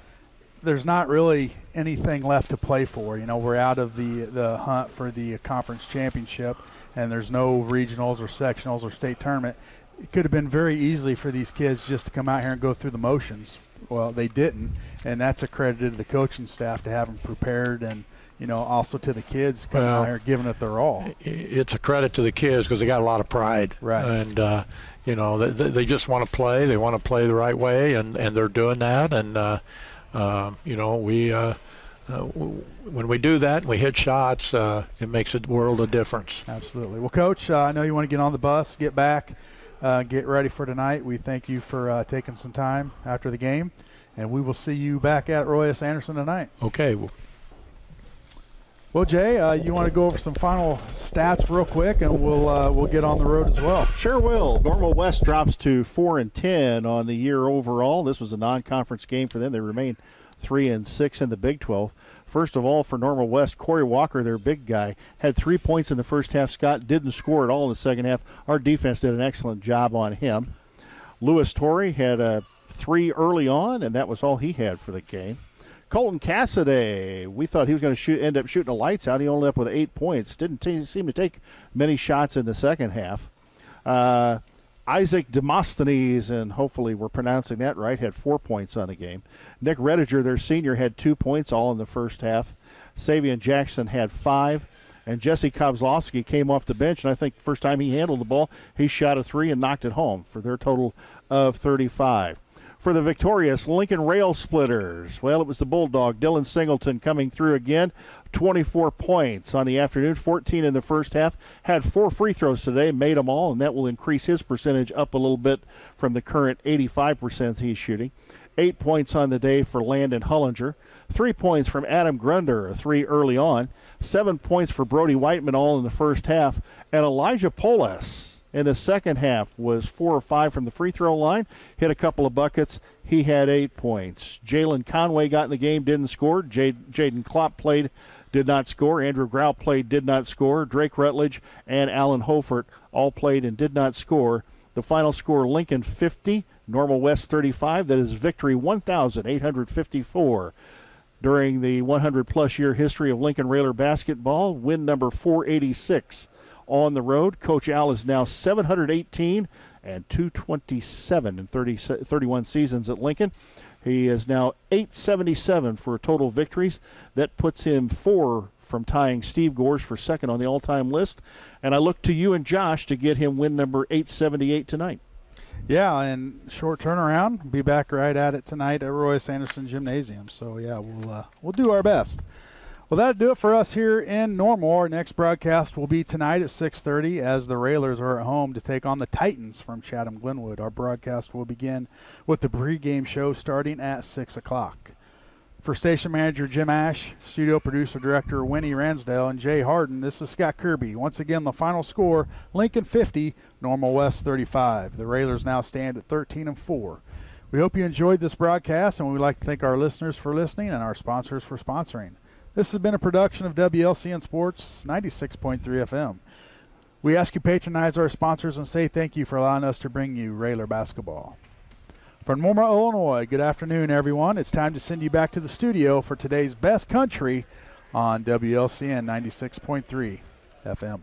There's not really anything left to play for. We're out of the hunt for the conference championship, and there's no regionals or sectionals or state tournament. It could have been very easy for these kids just to come out here and go through the motions. Well, they didn't, and that's accredited to the coaching staff to have them prepared, and also to the kids coming out here giving it their all. It's a credit to the kids because they got a lot of pride. Right. And they just want to play. They want to play the right way, and they're doing that. And when we do that and we hit shots, it makes a world of difference. Absolutely. Well, Coach, I know you want to get on the bus, get back, get ready for tonight. We thank you for taking some time after the game, and we will see you back at Roy S. Anderson tonight. Okay. Well, Jay, you want to go over some final stats real quick, and we'll get on the road as well. Sure will. Normal West drops to 4-10 on the year overall. This was a non-conference game for them. They remain 3-6 in the Big 12. First of all, for Normal West, Corey Walker, their big guy, had 3 points in the first half. Scott didn't score at all in the second half. Our defense did an excellent job on him. Lewis Torrey had 3 early on, and that was all he had for the game. Colton Cassidy, we thought he was going to end up shooting the lights out. He only ended up with 8 points. Didn't seem to take many shots in the second half. Isaac Demosthenes, and hopefully we're pronouncing that right, had 4 points on the game. Nick Rediger, their senior, had 2 points all in the first half. Savion Jackson had 5. And Jesse Kozlowski came off the bench, and I think the first time he handled the ball, he shot a 3 and knocked it home for their total of 35. For the victorious Lincoln Railsplitters, well, it was the Bulldog, Dylan Singleton, coming through again. 24 points on the afternoon, 14 in the first half. Had 4 free throws today, made them all, and that will increase his percentage up a little bit from the current 85% he's shooting. 8 points on the day for Landon Hullinger. 3 points from Adam Grunder, a 3 early on. 7 points for Brody Whiteman, all in the first half. And Elijah Polis in the second half was 4 or 5 from the free throw line, hit a couple of buckets. He had 8 points. Jalen Conway got in the game, didn't score. Jaden Klopp played, did not score. Andrew Grau played, did not score. Drake Rutledge and Alan Hofert all played and did not score. The final score, Lincoln 50, Normal West 35. That is victory 1,854. During the 100-plus year history of Lincoln Railer basketball, win number 486. On the road, Coach Al is now 718 and 227 in 31 seasons at Lincoln. He is now 877 for total victories. That puts him 4 from tying Steve Gores for second on the all-time list. And I look to you and Josh to get him win number 878 tonight. Yeah, and short turnaround. Be back right at it tonight at Royce Anderson Gymnasium. So, yeah, we'll do our best. Well, that'll do it for us here in Normal. Our next broadcast will be tonight at 6:30 as the Railers are at home to take on the Titans from Chatham-Glenwood. Our broadcast will begin with the pregame show starting at 6 o'clock. For station manager Jim Ash, studio producer director Winnie Ransdale, and Jay Hardin, this is Scott Kirby. Once again, the final score, Lincoln 50, Normal West 35. The Railers now stand at 13-4. We hope you enjoyed this broadcast, and we'd like to thank our listeners for listening and our sponsors for sponsoring. This has been a production of WLCN Sports 96.3 FM. We ask you patronize our sponsors and say thank you for allowing us to bring you Railer basketball. From Normal, Illinois, good afternoon, everyone. It's time to send you back to the studio for today's Best Country on WLCN 96.3 FM.